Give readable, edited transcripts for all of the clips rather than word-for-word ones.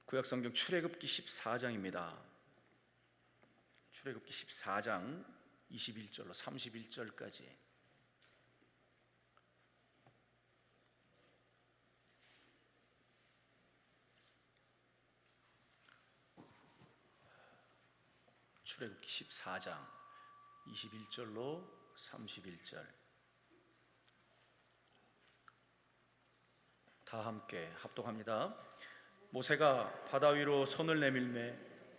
구약성경 출애굽기 14장입니다. 출애굽기 14장 21절로 31절까지. 출애굽기 14장 21절로 31절. 다 함께 합독합니다. 모세가 바다 위로 손을 내밀매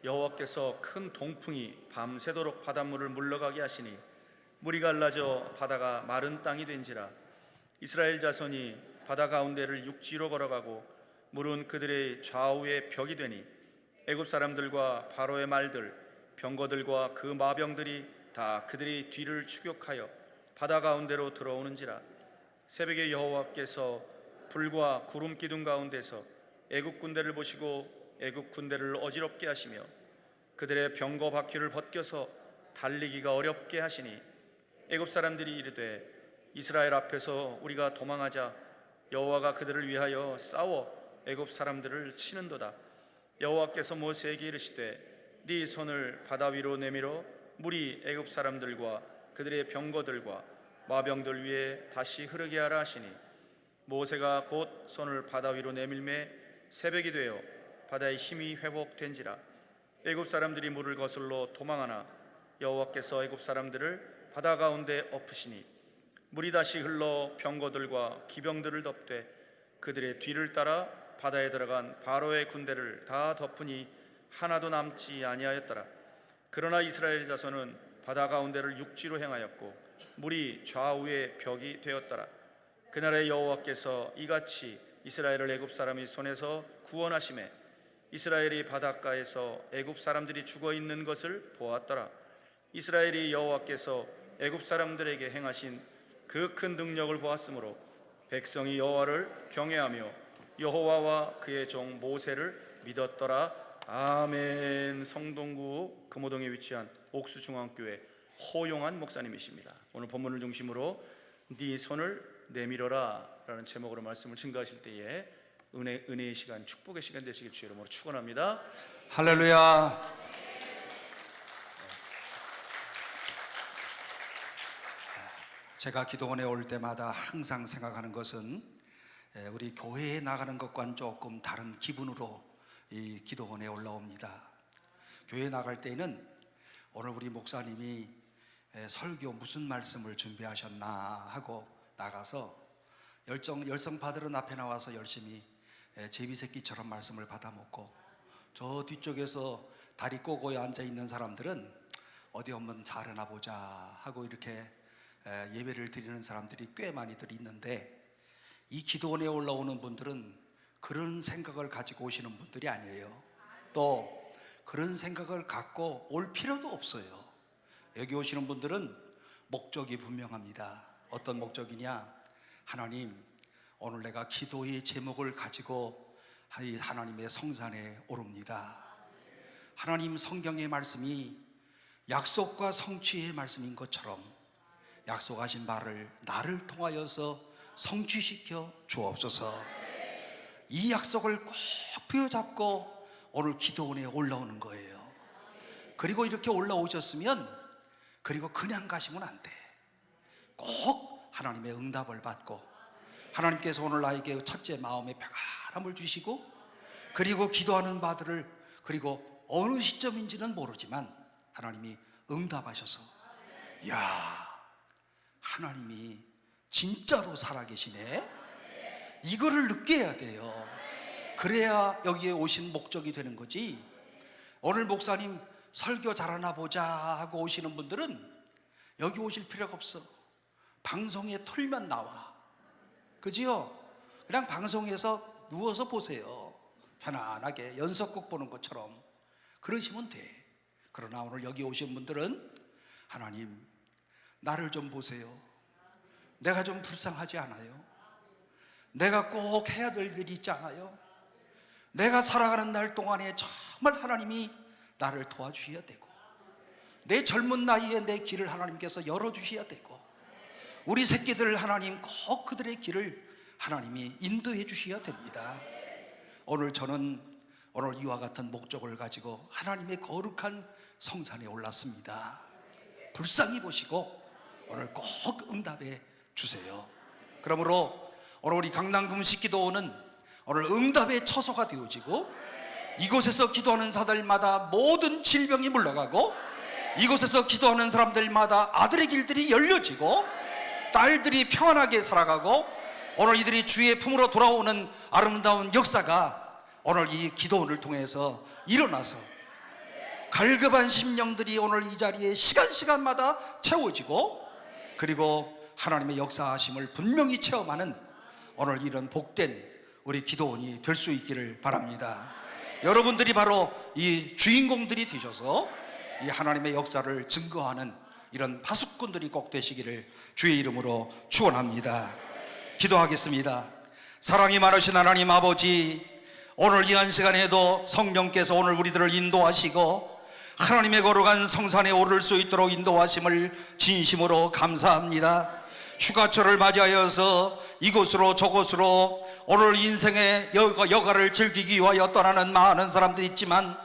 여호와께서 큰 동풍이 밤새도록 바닷물을 물러가게 하시니 물이 갈라져 바다가 마른 땅이 된지라. 이스라엘 자손이 바다 가운데를 육지로 걸어가고 물은 그들의 좌우에 벽이 되니 애굽 사람들과 바로의 말들 병거들과 그 마병들이 다 그들의 뒤를 추격하여 바다 가운데로 들어오는지라. 새벽에 여호와께서 불과 구름 기둥 가운데서 애굽 군대를 보시고 애굽 군대를 어지럽게 하시며 그들의 병거 바퀴를 벗겨서 달리기가 어렵게 하시니 애굽 사람들이 이르되 이스라엘 앞에서 우리가 도망하자 여호와가 그들을 위하여 싸워 애굽 사람들을 치는도다. 여호와께서 모세에게 이르시되 네 손을 바다 위로 내밀어 물이 애굽 사람들과 그들의 병거들과 마병들 위에 다시 흐르게 하라 하시니 모세가 곧 손을 바다 위로 내밀매 새벽이 되어 바다의 힘이 회복된지라. 애굽 사람들이 물을 거슬러 도망하나 여호와께서 애굽 사람들을 바다 가운데 엎으시니 물이 다시 흘러 병거들과 기병들을 덮되 그들의 뒤를 따라 바다에 들어간 바로의 군대를 다 덮으니 하나도 남지 아니하였더라. 그러나 이스라엘 자손은 바다 가운데를 육지로 행하였고 물이 좌우의 벽이 되었더라. 그날에 여호와께서 이같이 이스라엘을 애굽 사람의 손에서 구원하시매 이스라엘이 바닷가에서 애굽 사람들이 죽어 있는 것을 보았더라. 이스라엘이 여호와께서 애굽 사람들에게 행하신 그 큰 능력을 보았으므로 백성이 여호와를 경외하며 여호와와 그의 종 모세를 믿었더라. 아멘. 성동구 금호동에 위치한 옥수중앙교회 호용한 목사님이십니다. 오늘 본문을 중심으로 네 손을 내밀어라 라는 제목으로 말씀을 증거하실 때에 은혜의 시간, 축복의 시간 되시길 주의 이름으로 축원합니다. 할렐루야. 제가 기도원에 올 때마다 항상 생각하는 것은 우리 교회에 나가는 것과는 조금 다른 기분으로 이 기도원에 올라옵니다. 교회에 나갈 때는 오늘 우리 목사님이 설교 무슨 말씀을 준비하셨나 하고 나가서 열성 받으러 앞에 나와서 열심히 제비새끼처럼 말씀을 받아먹고, 저 뒤쪽에서 다리 꼬고 앉아있는 사람들은 어디 한번 잘하나 보자 하고 이렇게 예배를 드리는 사람들이 꽤 많이들 있는데, 이 기도원에 올라오는 분들은 그런 생각을 가지고 오시는 분들이 아니에요. 또 그런 생각을 갖고 올 필요도 없어요. 여기 오시는 분들은 목적이 분명합니다. 어떤 목적이냐? 하나님, 오늘 내가 기도의 제목을 가지고 하나님의 성산에 오릅니다. 하나님, 성경의 말씀이 약속과 성취의 말씀인 것처럼 약속하신 바를 나를 통하여서 성취시켜 주옵소서. 이 약속을 꼭 부여잡고 오늘 기도원에 올라오는 거예요. 그리고 이렇게 올라오셨으면 그리고 그냥 가시면 안 돼. 꼭 하나님의 응답을 받고, 하나님께서 오늘 나에게 첫째 마음의 평안함을 주시고, 그리고 기도하는 바들을, 그리고 어느 시점인지는 모르지만 하나님이 응답하셔서, 이야, 하나님이 진짜로 살아계시네, 이거를 느껴야 돼요. 그래야 여기에 오신 목적이 되는 거지. 오늘 목사님 설교 잘하나 보자 하고 오시는 분들은 여기 오실 필요가 없어. 방송에 틀면 나와. 그지요? 그냥 방송에서 누워서 보세요. 편안하게 연속극 보는 것처럼 그러시면 돼. 그러나 오늘 여기 오신 분들은 하나님, 나를 좀 보세요. 내가 좀 불쌍하지 않아요? 내가 꼭 해야 될 일이 있지 않아요? 내가 살아가는 날 동안에 정말 하나님이 나를 도와주셔야 되고, 내 젊은 나이에 내 길을 하나님께서 열어주셔야 되고, 우리 새끼들 하나님 꼭 그들의 길을 하나님이 인도해 주셔야 됩니다. 오늘 저는 오늘 이와 같은 목적을 가지고 하나님의 거룩한 성산에 올랐습니다. 불쌍히 보시고 오늘 꼭 응답해 주세요. 그러므로 오늘 우리 강남금식기도원은 오늘 응답의 처소가 되어지고, 이곳에서 기도하는 사람들마다 모든 질병이 물러가고, 이곳에서 기도하는 사람들마다 아들의 길들이 열려지고, 딸들이 평안하게 살아가고, 오늘 이들이 주의 품으로 돌아오는 아름다운 역사가 오늘 이 기도원을 통해서 일어나서 갈급한 심령들이 오늘 이 자리에 시간마다 채워지고, 그리고 하나님의 역사하심을 분명히 체험하는 오늘 이런 복된 우리 기도원이 될 수 있기를 바랍니다. 여러분들이 바로 이 주인공들이 되셔서 이 하나님의 역사를 증거하는 이런 파수꾼들이 꼭 되시기를 주의 이름으로 축원합니다. 기도하겠습니다. 사랑이 많으신 하나님 아버지, 오늘 이 한 시간에도 성령께서 오늘 우리들을 인도하시고 하나님의 거룩한 성산에 오를 수 있도록 인도하심을 진심으로 감사합니다. 휴가철을 맞이하여서 이곳으로 저곳으로 오늘 인생의 여가를 즐기기 위하여 떠나는 많은 사람들이 있지만,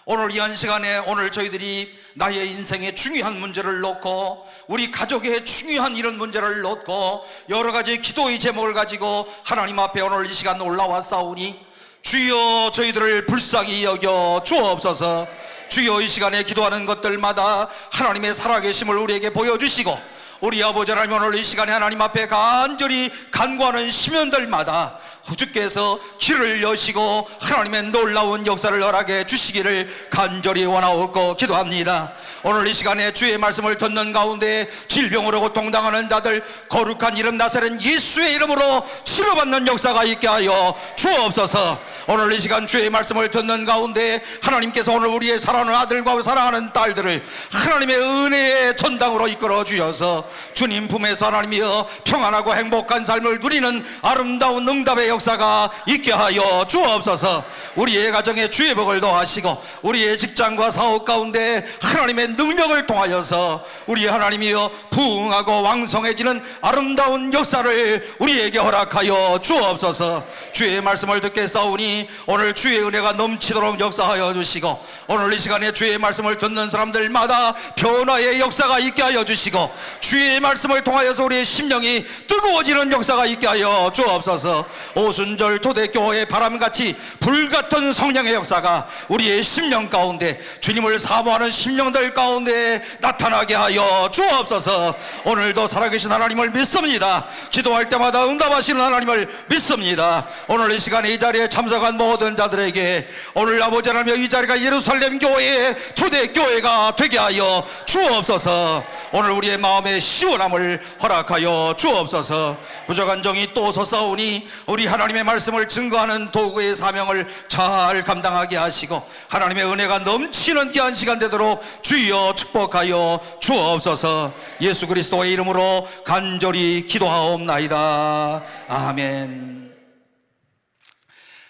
오늘 이 한 시간에 오늘 저희들이 나의 인생의 중요한 문제를 놓고, 우리 가족의 중요한 이런 문제를 놓고 여러 가지 기도의 제목을 가지고 하나님 앞에 오늘 이 시간 올라왔사오니, 주여 저희들을 불쌍히 여겨 주옵소서. 주여 이 시간에 기도하는 것들마다 하나님의 살아계심을 우리에게 보여주시고, 우리 아버지 하나님 오늘 이 시간에 하나님 앞에 간절히 간구하는 시면들마다 주께서 길을 여시고 하나님의 놀라운 역사를 허락해 주시기를 간절히 원하옵고 기도합니다. 오늘 이 시간에 주의 말씀을 듣는 가운데 질병으로 고통당하는 자들 거룩한 이름 나사렛 예수의 이름으로 치료받는 역사가 있게 하여 주옵소서. 오늘 이 시간 주의 말씀을 듣는 가운데 하나님께서 오늘 우리의 사랑하는 아들과 사랑하는 딸들을 하나님의 은혜의 전당으로 이끌어 주셔서 주님 품에서 하나님이여 평안하고 행복한 삶을 누리는 아름다운 응답의 역사가 있게 하여 주옵소서. 우리의 가정에 주의 복을 더하시고 우리의 직장과 사업 가운데 하나님의 능력을 통하여서 우리 하나님이여 부흥하고 왕성해지는 아름다운 역사를 우리에게 허락하여 주옵소서. 주의 말씀을 듣겠사오니 오늘 주의 은혜가 넘치도록 역사하여 주시고, 오늘 이 시간에 주의 말씀을 듣는 사람들마다 변화의 역사가 있게 하여 주시고, 주의 말씀을 통하여서 우리의 심령이 뜨거워지는 역사가 있게 하여 주옵소서. 오순절 초대교회의 바람같이 불같은 성령의 역사가 우리의 심령 가운데, 주님을 사모하는 심령들 가운데 나타나게 하여 주옵소서. 오늘도 살아계신 하나님을 믿습니다. 기도할 때마다 응답하시는 하나님을 믿습니다. 오늘 이 시간에 이 자리에 참석한 모든 자들에게 오늘 아버지 하나님 이 자리가 예루살렘 교회의 초대교회가 되게 하여 주옵소서. 오늘 우리의 마음의 시원함을 허락하여 주옵소서. 부족한 종이 또 서사오니 우리 하나님의 말씀을 증거하는 도구의 사명을 잘 감당하게 하시고 하나님의 은혜가 넘치는 귀한 시간 되도록 주여 축복하여 주옵소서. 예수 그리스도의 이름으로 간절히 기도하옵나이다. 아멘.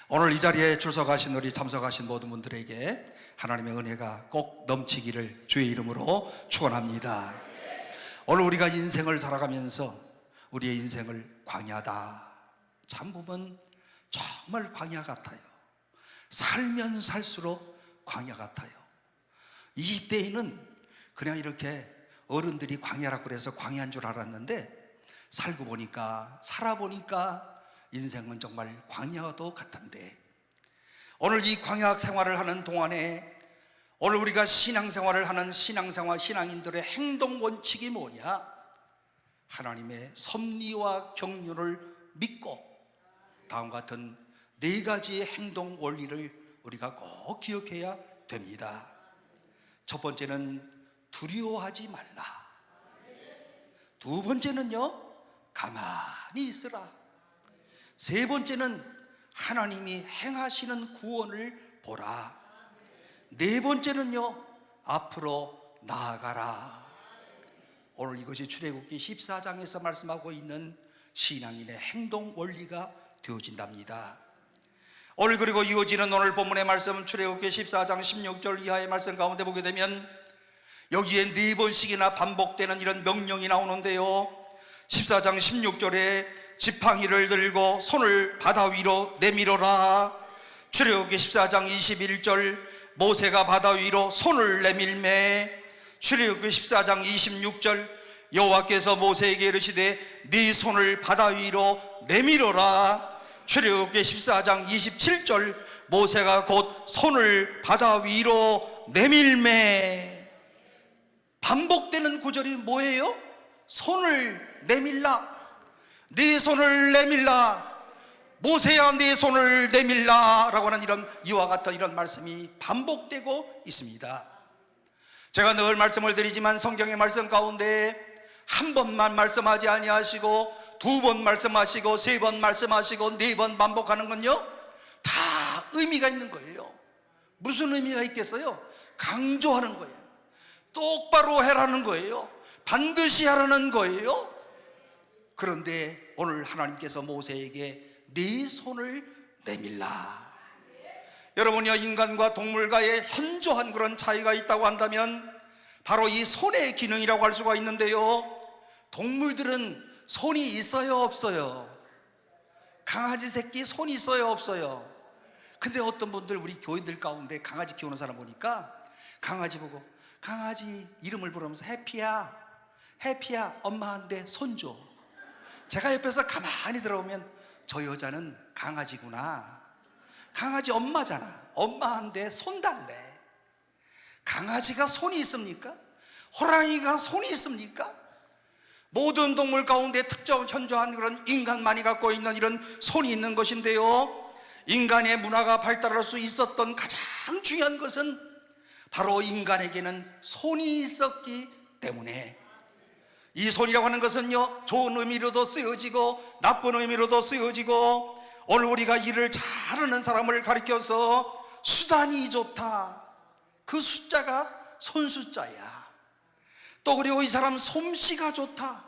오늘 이 자리에 출석하신 우리 참석하신 모든 분들에게 하나님의 은혜가 꼭 넘치기를 주의 이름으로 축원합니다. 오늘 우리가 인생을 살아가면서 우리의 인생을 광야다, 참 보면 정말 광야 같아요. 살면 살수록 광야 같아요. 이 때에는 그냥 이렇게 어른들이 광야라고 그래서 광야인 줄 알았는데, 살고 보니까 살아보니까 인생은 정말 광야도 같은데, 오늘 이 광야 생활을 하는 동안에 오늘 우리가 신앙생활을 하는 신앙인들의 행동 원칙이 뭐냐? 하나님의 섭리와 경륜을 믿고 다음과 같은 네 가지의 행동 원리를 우리가 꼭 기억해야 됩니다. 첫 번째는 두려워하지 말라. 두 번째는요, 가만히 있으라. 세 번째는 하나님이 행하시는 구원을 보라. 네 번째는요, 앞으로 나아가라. 오늘 이것이 출애굽기 14장에서 말씀하고 있는 신앙인의 행동 원리가 되어진답니다. 오늘 그리고 이어지는 오늘 본문의 말씀 출애굽기 14장 16절 이하의 말씀 가운데 보게 되면 여기에 네 번씩이나 반복되는 이런 명령이 나오는데요, 14장 16절에 지팡이를 들고 손을 바다 위로 내밀어라. 출애굽기 14장 21절 모세가 바다 위로 손을 내밀매. 출애굽기 14장 26절 여호와께서 모세에게 이르시되 네 손을 바다 위로 내밀어라. 출애굽기 14장 27절 모세가 곧 손을 바다 위로 내밀매. 반복되는 구절이 뭐예요? 손을 내밀라, 네 손을 내밀라, 모세야 네 손을 내밀라 라고 하는 이와 같은 이런 말씀이 반복되고 있습니다. 제가 늘 말씀을 드리지만 성경의 말씀 가운데 한 번만 말씀하지 아니하시고 두 번 말씀하시고 세 번 말씀하시고 네 번 반복하는 건요 다 의미가 있는 거예요. 무슨 의미가 있겠어요? 강조하는 거예요. 똑바로 해라는 거예요. 반드시 하라는 거예요. 그런데 오늘 하나님께서 모세에게 네 손을 내밀라. 여러분이요, 인간과 동물과의 현저한 그런 차이가 있다고 한다면 바로 이 손의 기능이라고 할 수가 있는데요, 동물들은 손이 있어요 없어요? 강아지 새끼 손이 있어요 없어요? 근데 어떤 분들 우리 교인들 가운데 강아지 키우는 사람 보니까 강아지 보고 강아지 이름을 부르면서 해피야 해피야 엄마한테 손 줘. 제가 옆에서 가만히 들어보면 저 여자는 강아지구나, 강아지 엄마잖아, 엄마한테 손 달래. 강아지가 손이 있습니까? 호랑이가 손이 있습니까? 모든 동물 가운데 특정 현저한 그런 인간만이 갖고 있는 이런 손이 있는 것인데요, 인간의 문화가 발달할 수 있었던 가장 중요한 것은 바로 인간에게는 손이 있었기 때문에. 이 손이라고 하는 것은요, 좋은 의미로도 쓰여지고 나쁜 의미로도 쓰여지고, 오늘 우리가 일을 잘하는 사람을 가리켜서 수단이 좋다, 그 숫자가 손숫자야. 또 그리고 이 사람 솜씨가 좋다,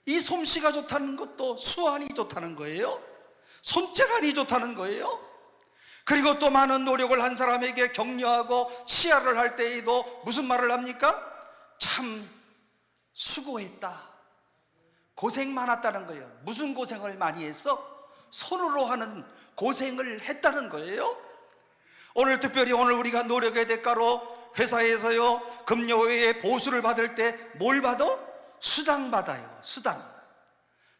이 솜씨가 좋다는 것도 수완이 좋다는 거예요. 손재간이 좋다는 거예요. 그리고 또 많은 노력을 한 사람에게 격려하고 시야를 할 때에도 무슨 말을 합니까? 참 수고했다, 고생 많았다는 거예요. 무슨 고생을 많이 했어? 손으로 하는 고생을 했다는 거예요. 오늘 특별히 오늘 우리가 노력의 대가로 회사에서요 금요회에 보수를 받을 때 뭘 받아? 수당 받아요.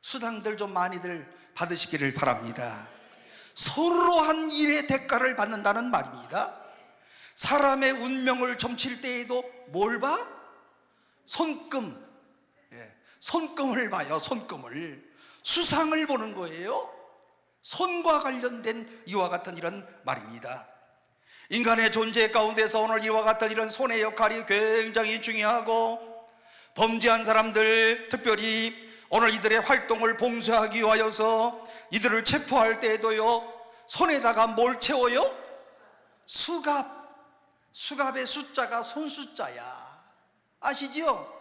수당들 좀 많이들 받으시기를 바랍니다. 손으로 한 일의 대가를 받는다는 말입니다. 사람의 운명을 점칠 때에도 뭘 봐? 손금, 손금을 봐요. 손금을, 수상을 보는 거예요. 손과 관련된 이와 같은 이런 말입니다. 인간의 존재 가운데서 오늘 이와 같은 이런 손의 역할이 굉장히 중요하고, 범죄한 사람들, 특별히 오늘 이들의 활동을 봉쇄하기 위하여서 이들을 체포할 때에도요 손에다가 뭘 채워요? 수갑의 숫자가 손숫자야. 아시죠?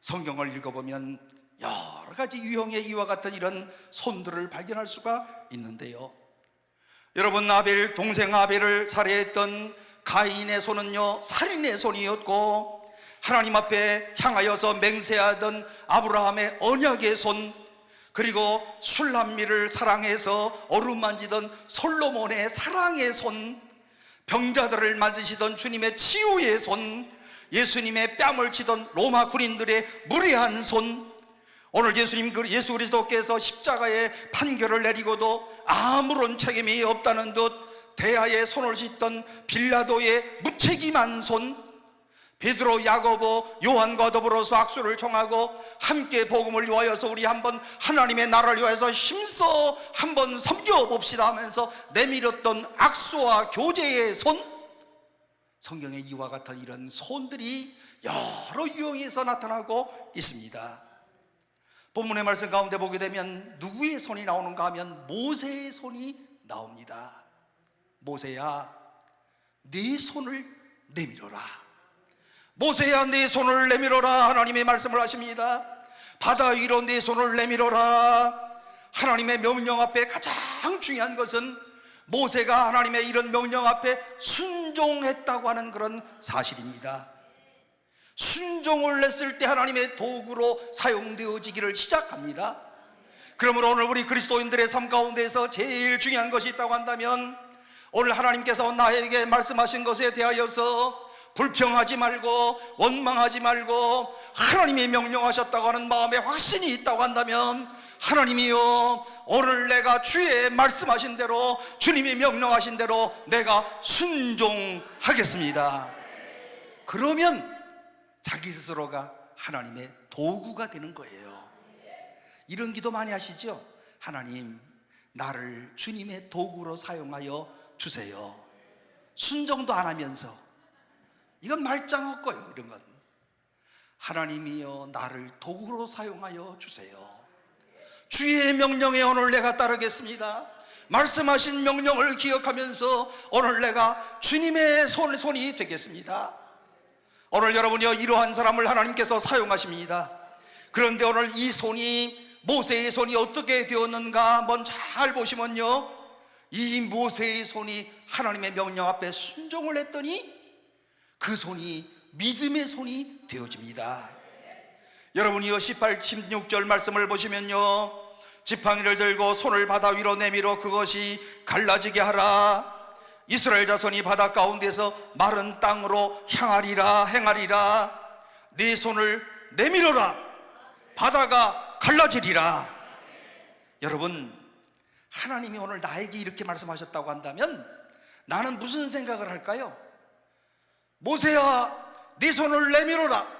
성경을 읽어보면 여러 가지 유형의 이와 같은 이런 손들을 발견할 수가 있는데요, 여러분, 동생 아벨을 살해했던 가인의 손은요 살인의 손이었고, 하나님 앞에 향하여서 맹세하던 아브라함의 언약의 손, 그리고 술람미를 사랑해서 어루만지던 솔로몬의 사랑의 손, 병자들을 만드시던 주님의 치유의 손, 예수님의 뺨을 치던 로마 군인들의 무례한 손, 오늘 예수 그리스도께서 십자가의 판결을 내리고도 아무런 책임이 없다는 듯 대야에 손을 씻던 빌라도의 무책임한 손, 베드로, 야고보, 요한과 더불어서 악수를 청하고 함께 복음을 위하여서 우리 한번 하나님의 나라를 위하여서 힘써 한번 섬겨봅시다 하면서 내밀었던 악수와 교제의 손, 성경의 이와 같은 이런 손들이 여러 유형에서 나타나고 있습니다. 본문의 말씀 가운데 보게 되면 누구의 손이 나오는가 하면 모세의 손이 나옵니다. 모세야, 네 손을 내밀어라. 모세야, 네 손을 내밀어라. 하나님의 말씀을 하십니다. 바다 위로 네 손을 내밀어라. 하나님의 명령 앞에 가장 중요한 것은 모세가 하나님의 이런 명령 앞에 순종했다고 하는 그런 사실입니다. 순종을 했을 때 하나님의 도구로 사용되어지기를 시작합니다. 그러므로 오늘 우리 그리스도인들의 삶 가운데서 제일 중요한 것이 있다고 한다면 오늘 하나님께서 나에게 말씀하신 것에 대하여서 불평하지 말고 원망하지 말고 하나님이 명령하셨다고 하는 마음에 확신이 있다고 한다면, 하나님이여, 오늘 내가 주의 말씀하신 대로, 주님이 명령하신 대로 내가 순종하겠습니다. 그러면 자기 스스로가 하나님의 도구가 되는 거예요. 이런 기도 많이 하시죠? 하나님, 나를 주님의 도구로 사용하여 주세요. 순종도 안 하면서, 이건 말짱 없고요. 이런 건 하나님이여, 나를 도구로 사용하여 주세요. 주의 명령에 오늘 내가 따르겠습니다. 말씀하신 명령을 기억하면서 오늘 내가 주님의 손이 되겠습니다. 오늘 여러분이요, 이러한 사람을 하나님께서 사용하십니다. 그런데 오늘 이 손이, 모세의 손이 어떻게 되었는가 한번 잘 보시면요, 이 모세의 손이 하나님의 명령 앞에 순종을 했더니 그 손이 믿음의 손이 되어집니다. 여러분이요, 18, 16절 말씀을 보시면요, 지팡이를 들고 손을 바다 위로 내밀어 그것이 갈라지게 하라. 이스라엘 자손이 바다 가운데서 마른 땅으로 향하리라. 행하리라. 네 손을 내밀어라. 바다가 갈라지리라. 여러분, 하나님이 오늘 나에게 이렇게 말씀하셨다고 한다면 나는 무슨 생각을 할까요? 모세야, 네 손을 내밀어라.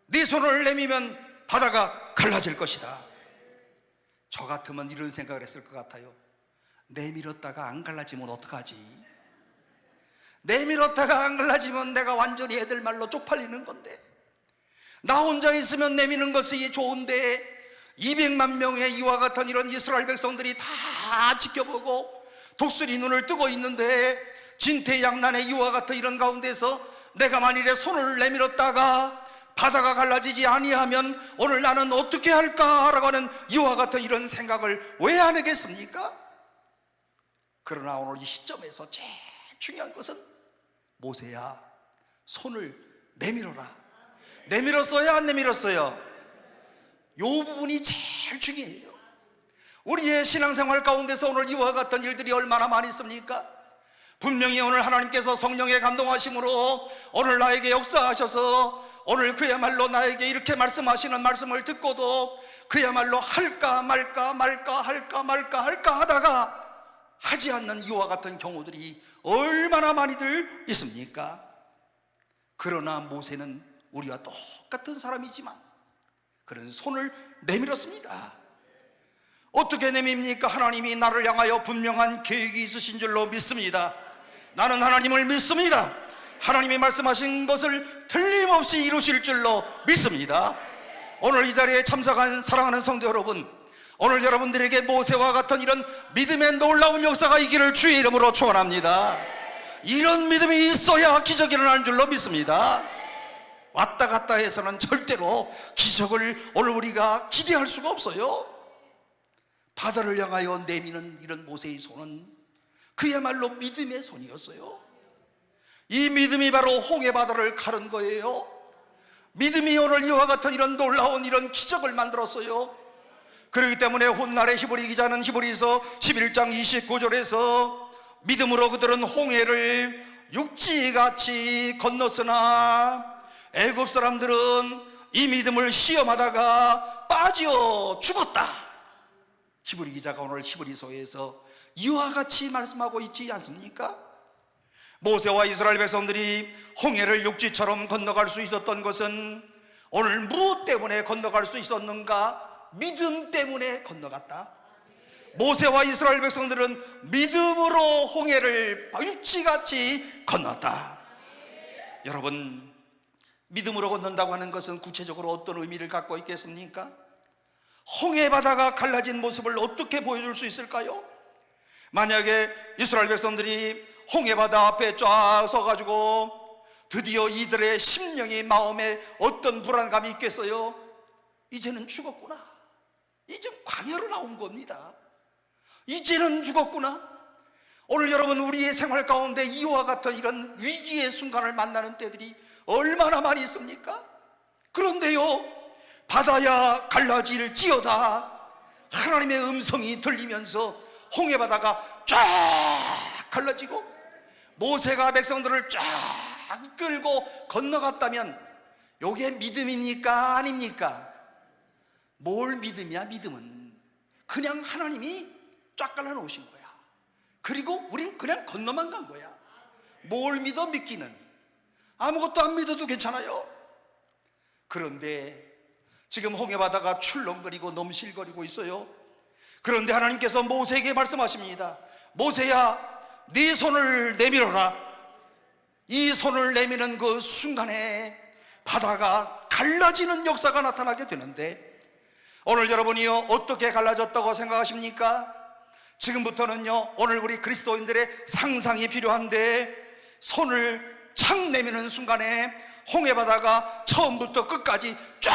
네 손을 내미면 바다가 갈라질 것이다. 저 같으면 이런 생각을 했을 것 같아요. 내밀었다가 안 갈라지면 어떡하지? 내밀었다가 안 갈라지면 내가 완전히 애들 말로 쪽팔리는 건데, 나 혼자 있으면 내미는 것이 좋은데 200만 명의 이와 같은 이런 이스라엘 백성들이 다 지켜보고 독수리 눈을 뜨고 있는데, 진퇴양난의 이와 같은 이런 가운데서 내가 만일에 손을 내밀었다가 바다가 갈라지지 아니하면 오늘 나는 어떻게 할까라고 하는 이와 같은 이런 생각을 왜 안 하겠습니까? 그러나 오늘 이 시점에서 제일 중요한 것은, 모세야, 손을 내밀어라. 내밀었어요, 안 내밀었어요? 이 부분이 제일 중요해요. 우리의 신앙생활 가운데서 오늘 이와 같은 일들이 얼마나 많이 있습니까? 분명히 오늘 하나님께서 성령의 감동하심으로 오늘 나에게 역사하셔서 오늘 그야말로 나에게 이렇게 말씀하시는 말씀을 듣고도 그야말로 할까 말까 하다가 하지 않는 이와 같은 경우들이 얼마나 많이들 있습니까? 그러나 모세는 우리와 똑같은 사람이지만 그는 손을 내밀었습니다. 어떻게 내밉니까? 하나님이 나를 향하여 분명한 계획이 있으신 줄로 믿습니다. 나는 하나님을 믿습니다. 하나님이 말씀하신 것을 틀림없이 이루실 줄로 믿습니다. 오늘 이 자리에 참석한 사랑하는 성도 여러분, 오늘 여러분들에게 모세와 같은 이런 믿음의 놀라운 역사가 있기를 주의 이름으로 축원합니다. 이런 믿음이 있어야 기적이 일어나는 줄로 믿습니다. 왔다 갔다 해서는 절대로 기적을 오늘 우리가 기대할 수가 없어요. 바다를 향하여 내미는 이런 모세의 손은 그야말로 믿음의 손이었어요. 이 믿음이 바로 홍해 바다를 가른 거예요. 믿음이 오늘 이와 같은 이런 놀라운 이런 기적을 만들었어요. 그렇기 때문에 훗날에 히브리 기자는 히브리서 11장 29절에서 믿음으로 그들은 홍해를 육지같이 건넜으나 애굽 사람들은 이 믿음을 시험하다가 빠져 죽었다. 히브리 기자가 오늘 히브리서에서 이와 같이 말씀하고 있지 않습니까? 모세와 이스라엘 백성들이 홍해를 육지처럼 건너갈 수 있었던 것은 오늘 무엇 때문에 건너갈 수 있었는가? 믿음 때문에 건너갔다. 모세와 이스라엘 백성들은 믿음으로 홍해를 육지같이 건넜다. 여러분, 믿음으로 건넌다고 하는 것은 구체적으로 어떤 의미를 갖고 있겠습니까? 홍해 바다가 갈라진 모습을 어떻게 보여줄 수 있을까요? 만약에 이스라엘 백성들이 홍해 바다 앞에 쫙 서가지고 드디어 이들의 심령이 마음에 어떤 불안감이 있겠어요? 이제는 죽었구나. 이제 광야로 나온 겁니다. 이제는 죽었구나. 오늘 여러분, 우리의 생활 가운데 이와 같은 이런 위기의 순간을 만나는 때들이 얼마나 많이 있습니까? 그런데요, 바다야 갈라질지어다 하나님의 음성이 들리면서 홍해 바다가 쫙 갈라지고 모세가 백성들을 쫙 끌고 건너갔다면 요게 믿음입니까? 아닙니까? 뭘 믿음이야? 믿음은 그냥 하나님이 쫙 갈라놓으신 거야. 그리고 우린 그냥 건너만 간 거야. 뭘 믿어? 믿기는 아무것도 안 믿어도 괜찮아요. 그런데 지금 홍해바다가 출렁거리고 넘실거리고 있어요. 그런데 하나님께서 모세에게 말씀하십니다. 모세야, 네 손을 내밀어라. 이 손을 내미는 그 순간에 바다가 갈라지는 역사가 나타나게 되는데, 오늘 여러분이요 어떻게 갈라졌다고 생각하십니까? 지금부터는요 오늘 우리 그리스도인들의 상상이 필요한데, 손을 착 내미는 순간에 홍해바다가 처음부터 끝까지 쫙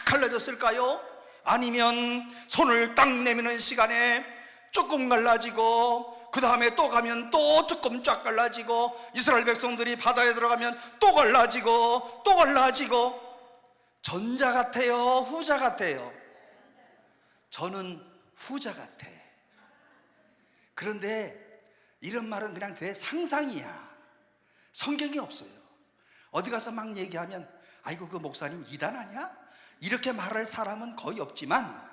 갈라졌을까요? 아니면 손을 딱 내미는 시간에 조금 갈라지고 그 다음에 또 가면 또 조금 쫙 갈라지고 이스라엘 백성들이 바다에 들어가면 또 갈라지고 또 갈라지고, 전자 같아요? 후자 같아요? 저는 후자 같아. 그런데 이런 말은 그냥 제 상상이야. 성경이 없어요. 어디 가서 막 얘기하면 아이고 그 목사님 이단 아니야? 이렇게 말할 사람은 거의 없지만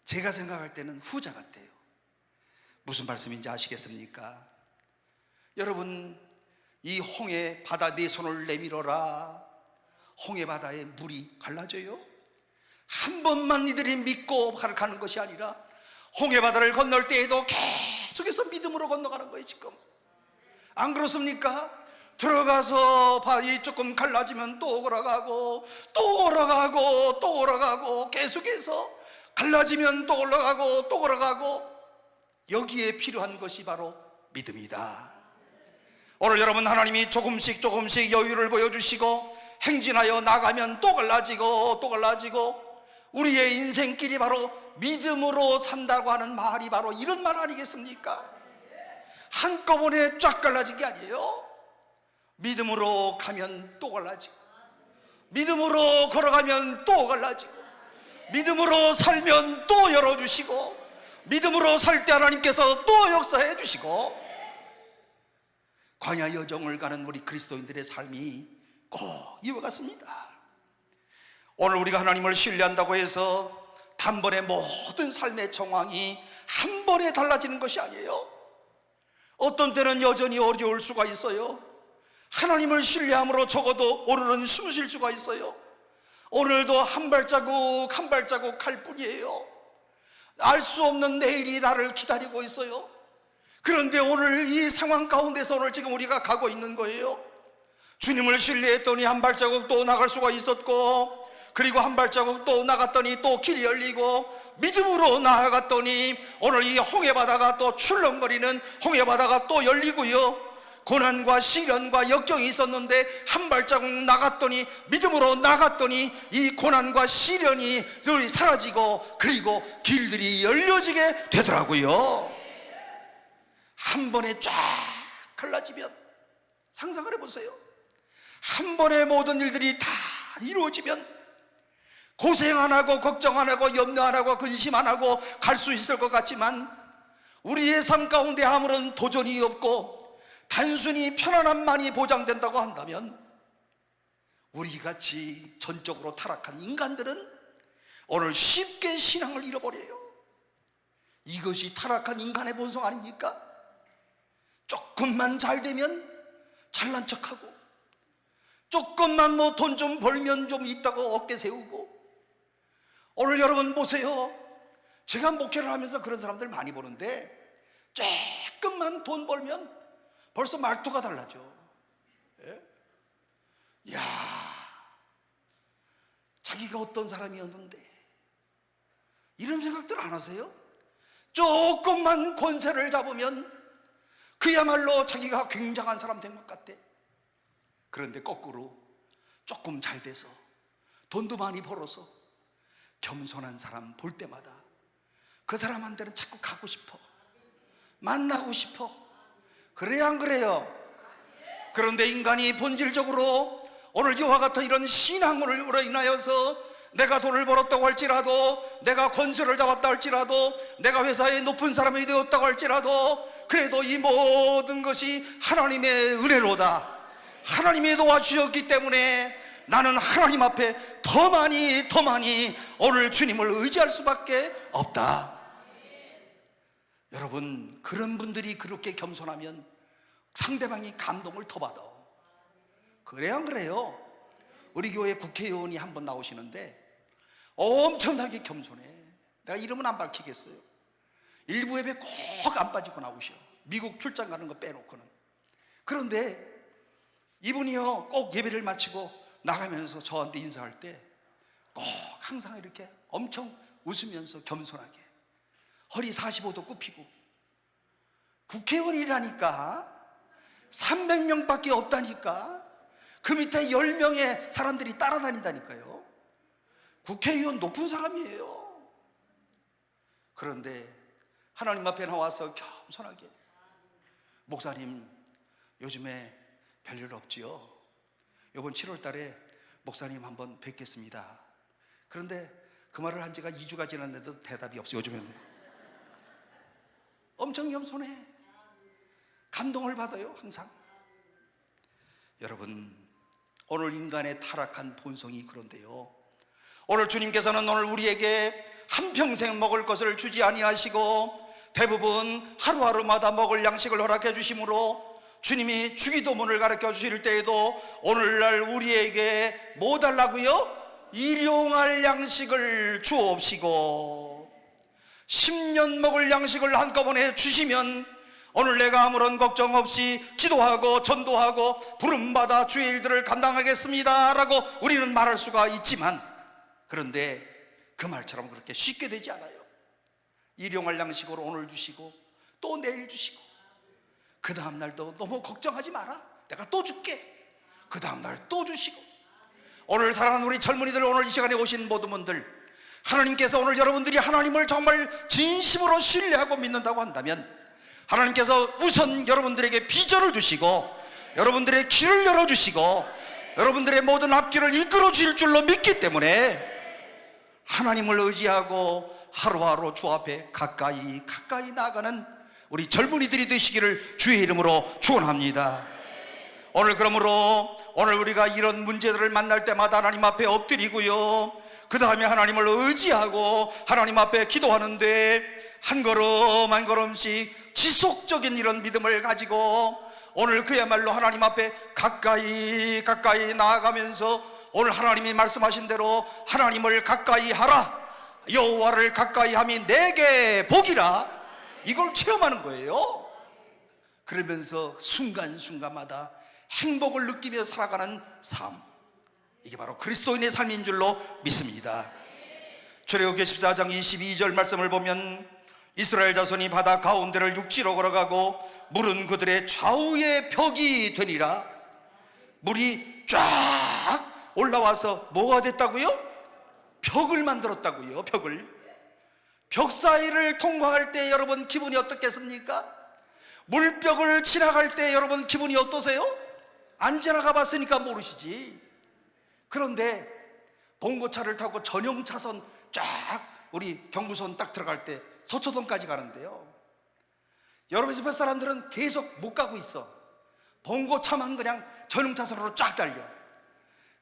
제가 생각할 때는 후자 같아요. 무슨 말씀인지 아시겠습니까? 여러분, 이 홍해 바다 네 손을 내밀어라. 홍해 바다에 물이 갈라져요? 한 번만 이들이 믿고 가는 것이 아니라 홍해 바다를 건널 때에도 계속해서 믿음으로 건너가는 거예요. 지금 안 그렇습니까? 들어가서 바위 조금 갈라지면 또 올라가고 또 올라가고 또 올라가고, 계속해서 갈라지면 또 올라가고 또 올라가고, 여기에 필요한 것이 바로 믿음이다. 오늘 여러분, 하나님이 조금씩 여유를 보여주시고 행진하여 나가면 또 갈라지고 또 갈라지고, 우리의 인생길이 바로 믿음으로 산다고 하는 말이 바로 이런 말 아니겠습니까? 한꺼번에 쫙 갈라진 게 아니에요. 믿음으로 가면 또 갈라지고, 믿음으로 걸어가면 또 갈라지고, 믿음으로 살면 또 열어주시고, 믿음으로 살 때 하나님께서 또 역사해 주시고, 광야 여정을 가는 우리 그리스도인들의 삶이 꼭 이와 같습니다. 오늘 우리가 하나님을 신뢰한다고 해서 단번에 모든 삶의 정황이 한 번에 달라지는 것이 아니에요. 어떤 때는 여전히 어려울 수가 있어요. 하나님을 신뢰함으로 적어도 오늘은 숨 쉴 수가 있어요. 오늘도 한 발자국 한 발자국 갈 뿐이에요. 알 수 없는 내일이 나를 기다리고 있어요. 그런데 오늘 이 상황 가운데서 오늘 지금 우리가 가고 있는 거예요. 주님을 신뢰했더니 한 발자국 또 나갈 수가 있었고, 그리고 한 발자국 또 나갔더니 또 길이 열리고, 믿음으로 나아갔더니 오늘 이 홍해바다가 또 출렁거리는 홍해바다가 또 열리고요. 고난과 시련과 역경이 있었는데 한 발자국 나갔더니, 믿음으로 나갔더니 이 고난과 시련이 사라지고, 그리고 길들이 열려지게 되더라고요. 한 번에 쫙 갈라지면, 상상을 해보세요. 한 번에 모든 일들이 다 이루어지면 고생 안 하고 걱정 안 하고 염려 안 하고 근심 안 하고 갈 수 있을 것 같지만, 우리의 삶 가운데 아무런 도전이 없고 단순히 편안함만이 보장된다고 한다면, 우리같이 전적으로 타락한 인간들은 오늘 쉽게 신앙을 잃어버려요. 이것이 타락한 인간의 본성 아닙니까? 조금만 잘 되면 잘난 척하고, 조금만 뭐 돈 좀 벌면 좀 있다고 어깨 세우고. 오늘 여러분 보세요. 제가 목회를 하면서 그런 사람들 많이 보는데, 조금만 돈 벌면 벌써 말투가 달라져. 야, 자기가 어떤 사람이었는데 이런 생각들 안 하세요? 조금만 권세를 잡으면 그야말로 자기가 굉장한 사람 된 것 같대. 그런데 거꾸로 조금 잘 돼서 돈도 많이 벌어서 겸손한 사람 볼 때마다 그 사람한테는 자꾸 가고 싶어, 만나고 싶어. 그래야 안 그래요? 그런데 인간이 본질적으로 오늘 이와 같은 이런 신앙으로 인하여서 내가 돈을 벌었다고 할지라도, 내가 권세를 잡았다 할지라도, 내가 회사의 높은 사람이 되었다고 할지라도, 그래도 이 모든 것이 하나님의 은혜로다. 하나님이 도와주셨기 때문에 나는 하나님 앞에 더 많이 오늘 주님을 의지할 수밖에 없다. 여러분, 그런 분들이 그렇게 겸손하면 상대방이 감동을 더 받아. 그래야 안 그래요? 우리 교회 국회의원이 한 번 나오시는데 엄청나게 겸손해. 내가 이름은 안 밝히겠어요. 일부 예배 꼭 안 빠지고 나오셔. 미국 출장 가는 거 빼놓고는. 그런데 이분이요, 꼭 예배를 마치고 나가면서 저한테 인사할 때 꼭 항상 이렇게 엄청 웃으면서 겸손하게 허리 45도 굽히고, 국회의원이라니까 300명밖에 없다니까, 그 밑에 10명의 사람들이 따라다닌다니까요. 국회의원 높은 사람이에요. 그런데 하나님 앞에 나와서 겸손하게, 목사님 요즘에 별일 없지요? 이번 7월 달에 목사님 한번 뵙겠습니다. 그런데 그 말을 한 지가 2주가 지났는데도 대답이 없어요. 요즘에는 엄청 겸손해. 감동을 받아요, 항상. 여러분, 오늘 인간의 타락한 본성이 그런데요, 오늘 주님께서는 오늘 우리에게 한평생 먹을 것을 주지 아니하시고 대부분 하루하루마다 먹을 양식을 허락해 주심으로 주님이 주기도문을 가르쳐 주실 때에도 오늘날 우리에게 뭐 달라고요? 일용할 양식을 주옵시고, 10년 먹을 양식을 한꺼번에 주시면 오늘 내가 아무런 걱정 없이 기도하고 전도하고 부름받아 주의 일들을 감당하겠습니다 라고 우리는 말할 수가 있지만, 그런데 그 말처럼 그렇게 쉽게 되지 않아요. 일용할 양식으로 오늘 주시고 또 내일 주시고, 그 다음날도 너무 걱정하지 마라, 내가 또 줄게, 그 다음날 또 주시고. 오늘 사랑하는 우리 젊은이들, 오늘 이 시간에 오신 모든 분들, 하나님께서 오늘 여러분들이 하나님을 정말 진심으로 신뢰하고 믿는다고 한다면 하나님께서 우선 여러분들에게 비전을 주시고 여러분들의 길을 열어주시고 여러분들의 모든 앞길을 이끌어 주실 줄로 믿기 때문에 하나님을 의지하고 하루하루 주 앞에 가까이 나아가는 우리 젊은이들이 되시기를 주의 이름으로 축원합니다. 오늘 그러므로 오늘 우리가 이런 문제들을 만날 때마다 하나님 앞에 엎드리고요, 그 다음에 하나님을 의지하고 하나님 앞에 기도하는데 한 걸음 한 걸음씩 지속적인 이런 믿음을 가지고 오늘 그야말로 하나님 앞에 가까이 나아가면서 오늘 하나님이 말씀하신 대로 하나님을 가까이 하라, 여호와를 가까이 함이 내게 복이라, 이걸 체험하는 거예요. 그러면서 순간순간마다 행복을 느끼며 살아가는 삶, 이게 바로 그리스도인의 삶인 줄로 믿습니다. 출애굽기 14장 22절 말씀을 보면 이스라엘 자손이 바다 가운데를 육지로 걸어가고 물은 그들의 좌우의 벽이 되니라. 물이 쫙 올라와서 뭐가 됐다고요? 벽을 만들었다고요. 벽 사이를 통과할 때 여러분 기분이 어떻겠습니까? 물벽을 지나갈 때 여러분 기분이 어떠세요? 안 지나가 봤으니까 모르시지. 그런데 봉고차를 타고 전용 차선 쫙 우리 경부선 딱 들어갈 때 서초동까지 가는데요, 여러분 집에 사람들은 계속 못 가고 있어. 봉고차만 그냥 전용 차선으로 쫙 달려.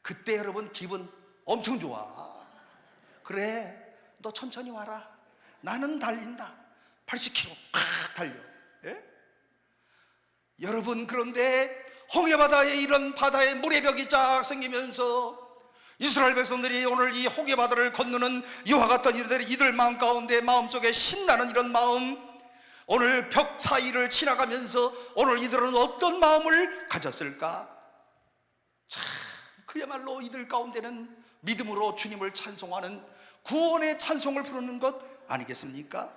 그때 여러분 기분 엄청 좋아. 그래, 너 천천히 와라, 나는 달린다. 80km 팍 달려. 예? 여러분, 그런데 홍해바다에 이런 바다에 물의 벽이 쫙 생기면서 이스라엘 백성들이 오늘 이 홍해바다를 건너는 이와 같은 이들 마음 가운데 마음속에 신나는 이런 마음, 오늘 벽 사이를 지나가면서 오늘 이들은 어떤 마음을 가졌을까? 참, 그야말로 이들 가운데는 믿음으로 주님을 찬송하는 구원의 찬송을 부르는 것 아니겠습니까?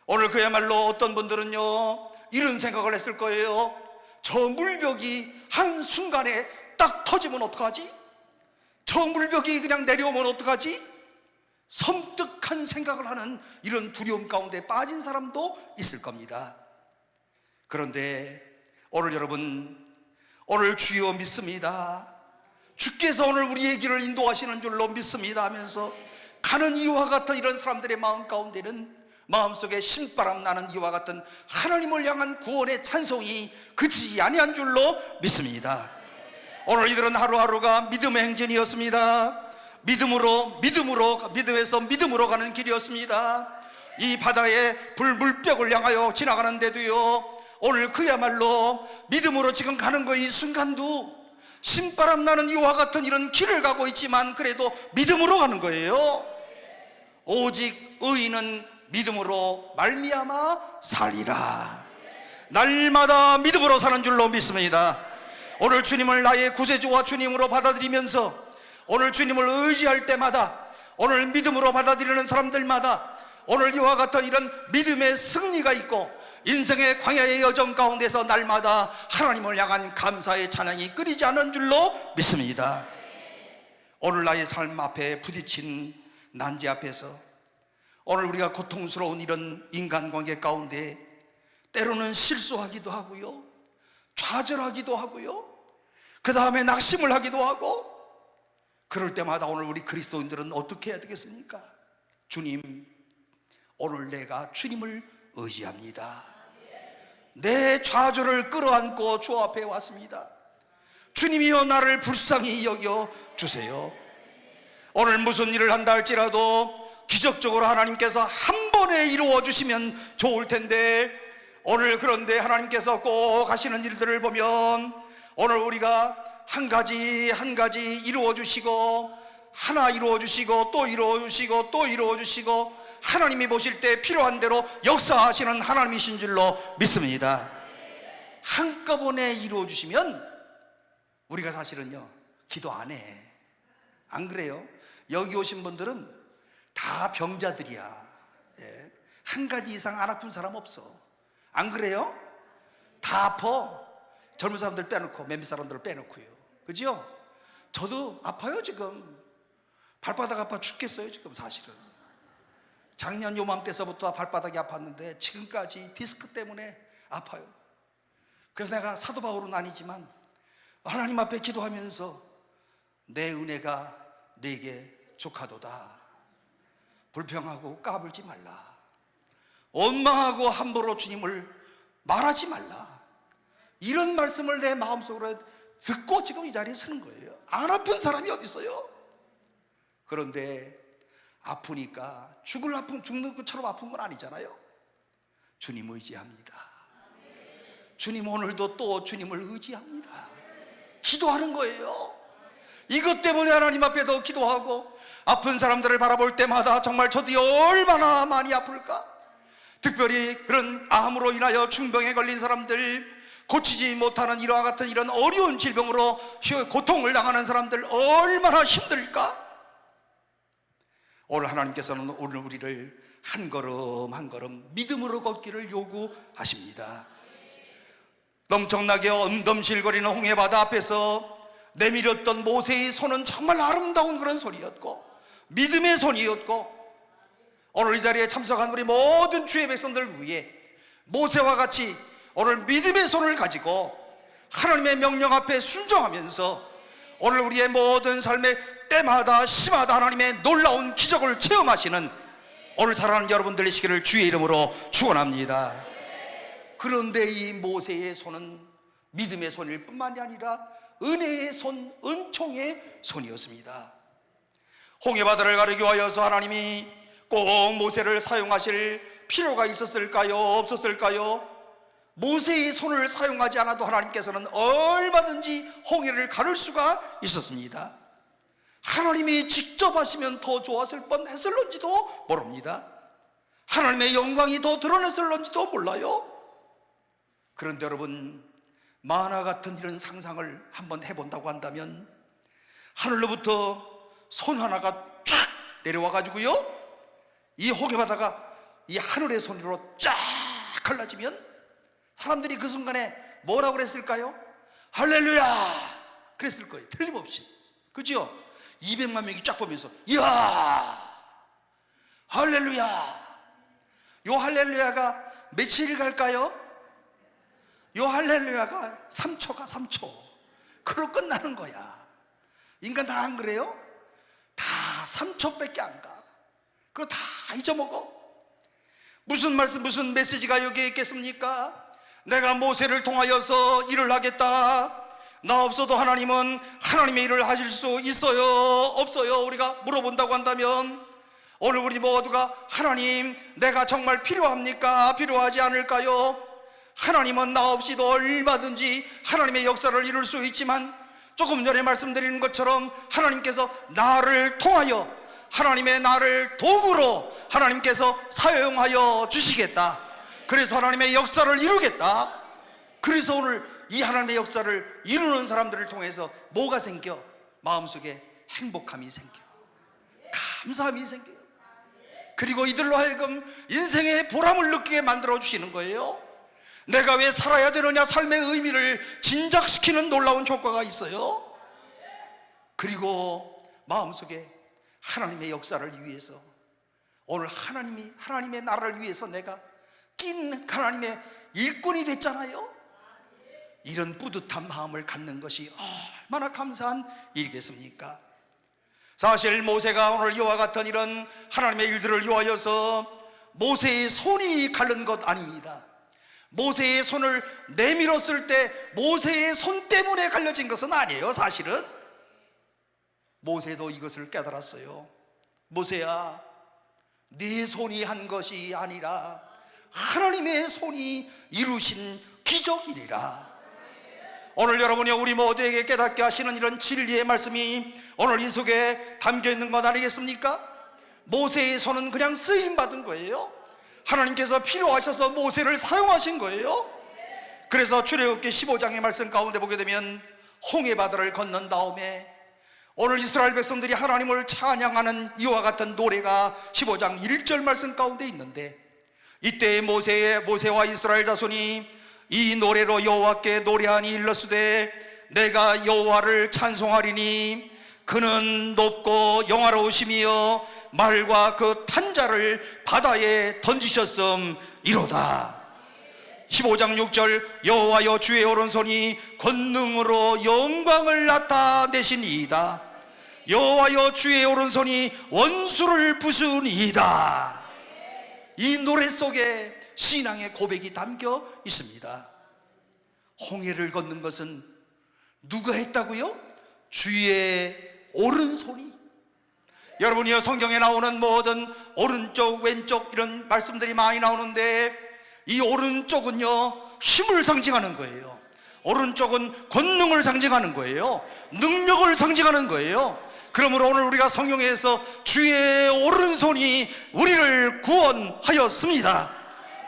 오늘 그야말로 어떤 분들은요 이런 생각을 했을 거예요. 저 물벽이 한순간에 딱 터지면 어떡하지? 저 물벽이 그냥 내려오면 어떡하지? 섬뜩한 생각을 하는 이런 두려움 가운데 빠진 사람도 있을 겁니다. 그런데 오늘 여러분, 오늘 주여 믿습니다, 주께서 오늘 우리의 길을 인도하시는 줄로 믿습니다 하면서 가는 이와 같은 이런 사람들의 마음 가운데는 마음속에 신바람 나는 이와 같은 하나님을 향한 구원의 찬송이 그치지 아니한 줄로 믿습니다. 오늘 이들은 하루하루가 믿음의 행진이었습니다. 믿음에서 믿음으로 가는 길이었습니다. 이 바다의 물벽을 향하여 지나가는데도요, 오늘 그야말로 믿음으로 지금 가는 거 이 순간도 신바람 나는 이와 같은 이런 길을 가고 있지만 그래도 믿음으로 가는 거예요. 오직 의인은 믿음으로 말미암아 살리라. 날마다 믿음으로 사는 줄로 믿습니다. 오늘 주님을 나의 구세주와 주님으로 받아들이면서 오늘 주님을 의지할 때마다, 오늘 믿음으로 받아들이는 사람들마다 오늘 이와 같은 이런 믿음의 승리가 있고 인생의 광야의 여정 가운데서 날마다 하나님을 향한 감사의 찬양이 끊이지 않은 줄로 믿습니다. 오늘 나의 삶 앞에 부딪힌 난제 앞에서 오늘 우리가 고통스러운 이런 인간관계 가운데 때로는 실수하기도 하고요, 좌절하기도 하고요, 그 다음에 낙심을 하기도 하고, 그럴 때마다 오늘 우리 그리스도인들은 어떻게 해야 되겠습니까? 주님, 오늘 내가 주님을 의지합니다. 내 좌절을 끌어안고 주 앞에 왔습니다. 주님이여 나를 불쌍히 여겨 주세요. 오늘 무슨 일을 한다 할지라도 기적적으로 하나님께서 한 번에 이루어 주시면 좋을 텐데, 오늘 그런데 하나님께서 꼭 하시는 일들을 보면 오늘 우리가 한 가지 한 가지 이루어 주시고, 하나 이루어 주시고 또 이루어 주시고 또 이루어 주시고, 하나님이 보실 때 필요한 대로 역사하시는 하나님이신 줄로 믿습니다. 한꺼번에 이루어 주시면 우리가 사실은요 기도 안 해. 안 그래요? 여기 오신 분들은 다 병자들이야. 예. 한 가지 이상 안 아픈 사람 없어. 안 그래요? 다 아파. 젊은 사람들 빼놓고 몇몇 사람들을 빼놓고요. 그죠? 저도 아파요. 지금 발바닥 아파 죽겠어요. 지금 사실은 작년 요맘때서부터 발바닥이 아팠는데 지금까지 디스크 때문에 아파요. 그래서 내가 사도 바울은 아니지만 하나님 앞에 기도하면서 내 은혜가 네게 족하도다. 불평하고 까불지 말라. 원망하고 함부로 주님을 말하지 말라. 이런 말씀을 내 마음속으로 듣고 지금 이 자리에 서는 거예요. 안 아픈 사람이 어디 있어요? 그런데 아프니까 죽는 것처럼 아픈 건 아니잖아요. 주님 의지합니다. 주님 오늘도 또 주님을 의지합니다. 기도하는 거예요. 이것 때문에 하나님 앞에 더 기도하고, 아픈 사람들을 바라볼 때마다 정말 저도 얼마나 많이 아플까. 특별히 그런 암으로 인하여 중병에 걸린 사람들, 고치지 못하는 이와 같은 이런 어려운 질병으로 고통을 당하는 사람들 얼마나 힘들까. 오늘 하나님께서는 오늘 우리를 한 걸음 한 걸음 믿음으로 걷기를 요구하십니다. 넘청나게 엄덤실거리는 홍해바다 앞에서 내밀었던 모세의 손은 정말 아름다운 그런 손이었고 믿음의 손이었고, 오늘 이 자리에 참석한 우리 모든 주의 백성들 위해 모세와 같이 오늘 믿음의 손을 가지고 하나님의 명령 앞에 순종하면서 오늘 우리의 모든 삶의 때마다 시마다 하나님의 놀라운 기적을 체험하시는 오늘 사랑하는 여러분들 되시기를 주의 이름으로 축원합니다. 그런데 이 모세의 손은 믿음의 손일 뿐만이 아니라 은혜의 손, 은총의 손이었습니다. 홍해바다를 가르기 위하여서 하나님이 꼭 모세를 사용하실 필요가 있었을까요? 없었을까요? 모세의 손을 사용하지 않아도 하나님께서는 얼마든지 홍해를 가를 수가 있었습니다. 하나님이 직접 하시면 더 좋았을 뻔했을런지도 모릅니다. 하나님의 영광이 더 드러냈을런지도 몰라요. 그런데 여러분, 만화 같은 이런 상상을 한번 해본다고 한다면 하늘로부터 손 하나가 쫙 내려와 가지고요, 이 홍해바다가 이 하늘의 손으로 쫙 갈라지면 사람들이 그 순간에 뭐라고 그랬을까요? 할렐루야 그랬을 거예요. 틀림없이. 그죠? 200만 명이 쫙 보면서 이야 할렐루야. 요 할렐루야가 며칠 갈까요? 요 할렐루야가 3초가 3초. 그러고 끝나는 거야. 인간 다 안 그래요? 다 3초밖에 안 가. 그거 다 잊어먹어. 무슨 말씀, 무슨 메시지가 여기에 있겠습니까? 내가 모세를 통하여서 일을 하겠다, 나 없어도 하나님은 하나님의 일을 하실 수 있어요, 없어요? 우리가 물어본다고 한다면 오늘 우리 모두가 하나님, 내가 정말 필요합니까? 필요하지 않을까요? 하나님은 나 없이도 얼마든지 하나님의 역사를 이룰 수 있지만 조금 전에 말씀드린 것처럼 하나님께서 나를 통하여, 하나님의 나를 도구로 하나님께서 사용하여 주시겠다. 그래서 하나님의 역사를 이루겠다. 그래서 오늘 이 하나님의 역사를 이루는 사람들을 통해서 뭐가 생겨? 마음속에 행복함이 생겨, 감사함이 생겨요. 그리고 이들로 하여금 인생의 보람을 느끼게 만들어 주시는 거예요. 내가 왜 살아야 되느냐, 삶의 의미를 진작시키는 놀라운 효과가 있어요. 그리고 마음속에 하나님의 역사를 위해서, 오늘 하나님의 나라를 위해서 내가 낀 하나님의 일꾼이 됐잖아요. 이런 뿌듯한 마음을 갖는 것이 얼마나 감사한 일이겠습니까? 사실 모세가 오늘 이와 같은 이런 하나님의 일들을 위하여서 모세의 손이 가른 것 아닙니다. 모세의 손을 내밀었을 때 모세의 손 때문에 갈려진 것은 아니에요. 사실은 모세도 이것을 깨달았어요. 모세야, 네 손이 한 것이 아니라 하나님의 손이 이루신 기적이니라. 오늘 여러분이 우리 모두에게 깨닫게 하시는 이런 진리의 말씀이 오늘 이 속에 담겨 있는 것 아니겠습니까? 모세의 손은 그냥 쓰임받은 거예요. 하나님께서 필요하셔서 모세를 사용하신 거예요. 그래서 출애굽기 15장의 말씀 가운데 보게 되면 홍해바다를 건넌 다음에 오늘 이스라엘 백성들이 하나님을 찬양하는 이와 같은 노래가 15장 1절 말씀 가운데 있는데, 이때 모세와 이스라엘 자손이 이 노래로 여호와께 노래하니 일러스되 내가 여호와를 찬송하리니 그는 높고 영화로우시며 말과 그 탄자를 바다에 던지셨음이로다. 15장 6절 여호와여 주의 오른손이 권능으로 영광을 나타내시니이다. 여호와여 주의 오른손이 원수를 부수니이다. 이 노래 속에 신앙의 고백이 담겨 있습니다. 홍해를 걷는 것은 누가 했다고요? 주의 오른손이. 여러분이요, 성경에 나오는 모든 오른쪽 왼쪽 이런 말씀들이 많이 나오는데 이 오른쪽은요 힘을 상징하는 거예요. 오른쪽은 권능을 상징하는 거예요. 능력을 상징하는 거예요. 그러므로 오늘 우리가 성경에서 주의 오른손이 우리를 구원하였습니다.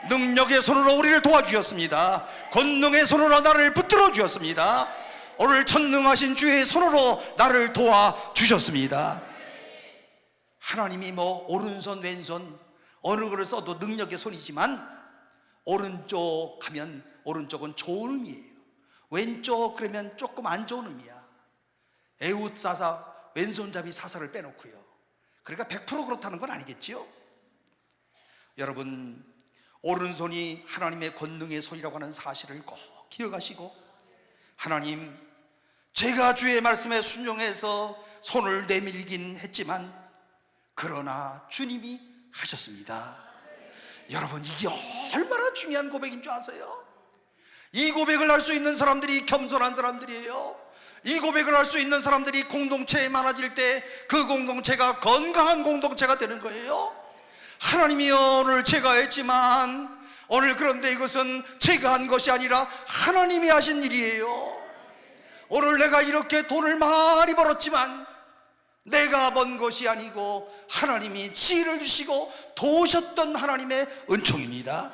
능력의 손으로 우리를 도와주셨습니다. 권능의 손으로 나를 붙들어 주셨습니다. 오늘 전능하신 주의 손으로 나를 도와주셨습니다. 하나님이 뭐 오른손 왼손 어느 거를 써도 능력의 손이지만 오른쪽 하면 오른쪽은 좋은 의미예요. 왼쪽 그러면 조금 안 좋은 의미야. 에웃 사사, 왼손잡이 사사를 빼놓고요. 그러니까 100% 그렇다는 건 아니겠지요. 여러분, 오른손이 하나님의 권능의 손이라고 하는 사실을 꼭 기억하시고, 하나님, 제가 주의 말씀에 순종해서 손을 내밀긴 했지만 그러나 주님이 하셨습니다. 여러분, 이게 얼마나 중요한 고백인 줄 아세요? 이 고백을 할 수 있는 사람들이 겸손한 사람들이에요. 이 고백을 할 수 있는 사람들이 공동체에 많아질 때 그 공동체가 건강한 공동체가 되는 거예요. 하나님이여, 오늘 제가 했지만 오늘 그런데 이것은 제가 한 것이 아니라 하나님이 하신 일이에요. 오늘 내가 이렇게 돈을 많이 벌었지만 내가 번 것이 아니고 하나님이 지혜를 주시고 도우셨던 하나님의 은총입니다.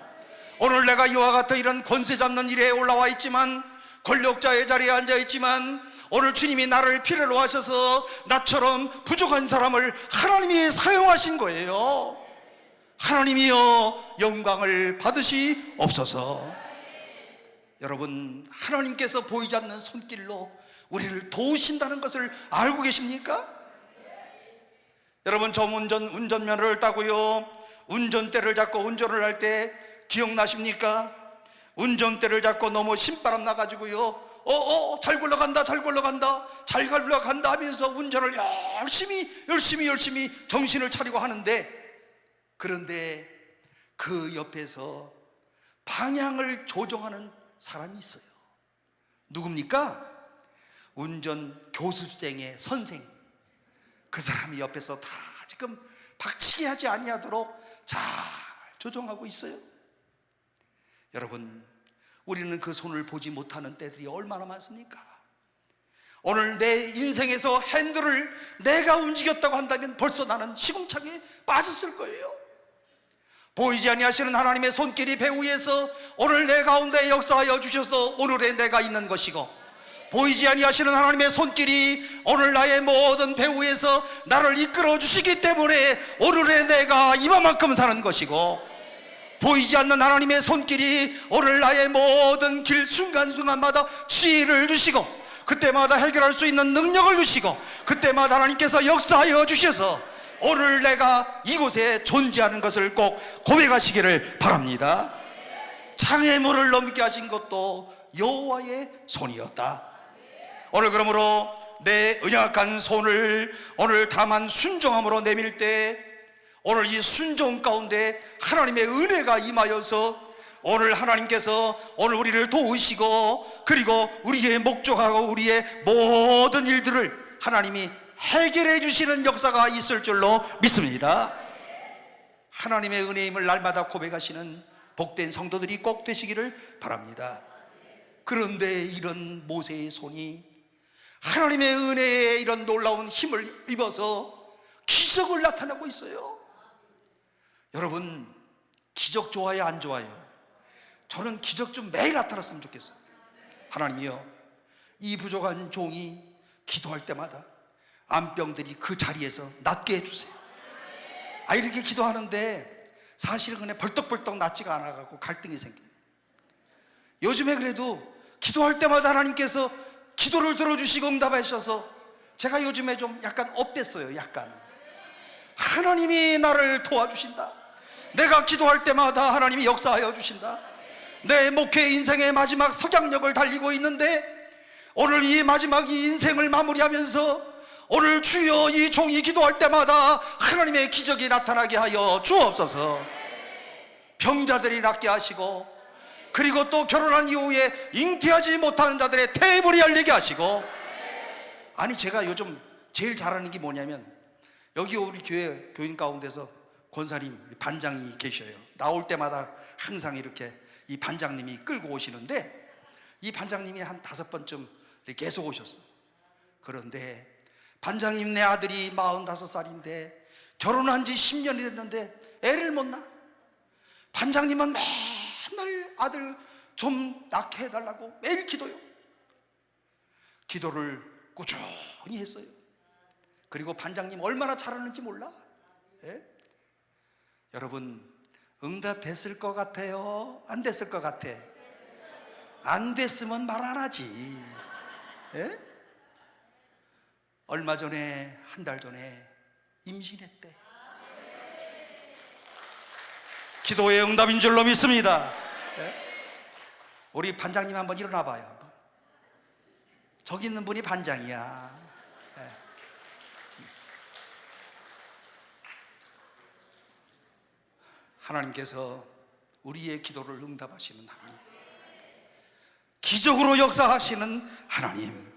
오늘 내가 이와 같은 이런 권세 잡는 일에 올라와 있지만, 권력자의 자리에 앉아 있지만, 오늘 주님이 나를 필요로 하셔서 나처럼 부족한 사람을 하나님이 사용하신 거예요. 하나님이여, 영광을 받으시옵소서. 여러분, 하나님께서 보이지 않는 손길로 우리를 도우신다는 것을 알고 계십니까? 여러분, 저 운전면허를 따고요, 운전대를 잡고 운전을 할 때 기억나십니까? 운전대를 잡고 너무 신바람 나가지고요, 잘 굴러간다, 잘 굴러간다 하면서 운전을 열심히 정신을 차리고 하는데, 그런데 그 옆에서 방향을 조정하는 사람이 있어요. 누굽니까? 운전 교습생의 선생. 그 사람이 옆에서 다 지금 박치기 하지 아니하도록 잘 조정하고 있어요. 여러분, 우리는 그 손을 보지 못하는 때들이 얼마나 많습니까? 오늘 내 인생에서 핸들을 내가 움직였다고 한다면 벌써 나는 시궁창에 빠졌을 거예요. 보이지 아니하시는 하나님의 손길이 배 위에서 오늘 내 가운데 역사하여 주셔서 오늘의 내가 있는 것이고, 보이지 아니하시는 하나님의 손길이 오늘 나의 모든 배 위에서 나를 이끌어 주시기 때문에 오늘의 내가 이만큼 사는 것이고, 보이지 않는 하나님의 손길이 오늘 나의 모든 길 순간순간마다 지혜를 주시고, 그때마다 해결할 수 있는 능력을 주시고, 그때마다 하나님께서 역사하여 주셔서 오늘 내가 이곳에 존재하는 것을 꼭 고백하시기를 바랍니다. 장애물을 넘게 하신 것도 여호와의 손이었다. 오늘 그러므로 내 언약한 손을 오늘 다만 순종함으로 내밀 때, 오늘 이 순종 가운데 하나님의 은혜가 임하여서 오늘 하나님께서 오늘 우리를 도우시고, 그리고 우리의 목적하고 우리의 모든 일들을 하나님이 해결해 주시는 역사가 있을 줄로 믿습니다. 하나님의 은혜임을 날마다 고백하시는 복된 성도들이 꼭 되시기를 바랍니다. 그런데 이런 모세의 손이 하나님의 은혜에 이런 놀라운 힘을 입어서 기적을 나타내고 있어요. 여러분, 기적 좋아요, 안 좋아요? 저는 기적 좀 매일 나타났으면 좋겠어요. 하나님이여, 이 부족한 종이 기도할 때마다 암병들이 그 자리에서 낫게 해주세요. 이렇게 기도하는데 사실은 그냥 벌떡벌떡 낫지가 않아가지고 갈등이 생겨요. 요즘에 그래도 기도할 때마다 하나님께서 기도를 들어주시고 응답하셔서 제가 요즘에 좀 약간 업됐어요. 약간 하나님이 나를 도와주신다. 내가 기도할 때마다 하나님이 역사하여 주신다. 내 목회 인생의 마지막 석양역을 달리고 있는데, 오늘 이 마지막 이 인생을 마무리하면서 오늘 주여 이 종이 기도할 때마다 하나님의 기적이 나타나게 하여 주옵소서. 병자들이 낫게 하시고, 그리고 또 결혼한 이후에 잉태하지 못하는 자들의 태물이 열리게 하시고. 아니, 제가 요즘 제일 잘하는 게 뭐냐면, 여기 우리 교회 교인 가운데서 권사님 반장이 계셔요. 나올 때마다 항상 이렇게 이 반장님이 끌고 오시는데, 이 반장님이 한 5번쯤 계속 오셨어요. 그런데 반장님 내 아들이 45살인데 결혼한 지 10년이 됐는데 애를 못 낳아. 반장님은 맨날 아들 좀 낳게 해달라고 매일 기도요. 기도를 꾸준히 했어요. 그리고 반장님 얼마나 잘하는지 몰라? 예? 여러분, 응답됐을 것 같아요? 안 됐을 것 같아? 안 됐으면 말 안 하지. 예? 얼마 전에, 한 달 전에 임신했대. 기도의 응답인 줄로 믿습니다. 예? 우리 반장님 한번 일어나 봐요. 한번. 저기 있는 분이 반장이야. 예. 하나님께서 우리의 기도를 응답하시는 하나님, 기적으로 역사하시는 하나님.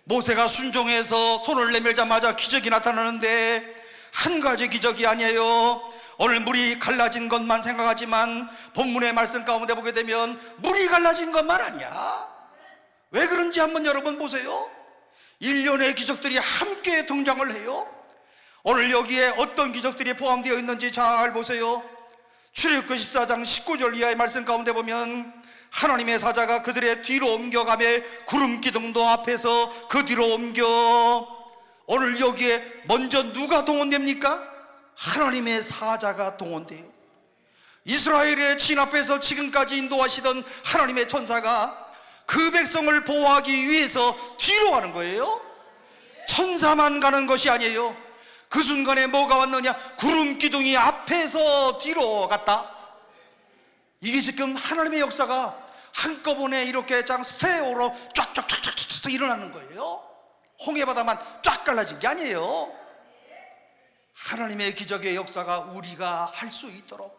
모세가 순종해서 손을 내밀자마자 기적이 나타나는데 한 가지 기적이 아니에요. 오늘 물이 갈라진 것만 생각하지만 본문의 말씀 가운데 보게 되면 물이 갈라진 것만 아니야. 왜 그런지 한번 여러분 보세요. 일련의 기적들이 함께 등장을 해요. 오늘 여기에 어떤 기적들이 포함되어 있는지 잘 보세요. 출애굽기 14장 19절 이하의 말씀 가운데 보면 하나님의 사자가 그들의 뒤로 옮겨가며 구름 기둥도 앞에서 그 뒤로 옮겨. 오늘 여기에 먼저 누가 동원됩니까? 하나님의 사자가 동원돼요. 이스라엘의 진압에서 지금까지 인도하시던 하나님의 천사가 그 백성을 보호하기 위해서 뒤로 가는 거예요. 천사만 가는 것이 아니에요. 그 순간에 뭐가 왔느냐? 구름 기둥이 앞에서 뒤로 갔다. 이게 지금 하나님의 역사가 한꺼번에 이렇게 스테레오로 쫙쫙쫙쫙쫙 일어나는 거예요. 홍해바다만 쫙 갈라진 게 아니에요. 하나님의 기적의 역사가 우리가 할 수 있도록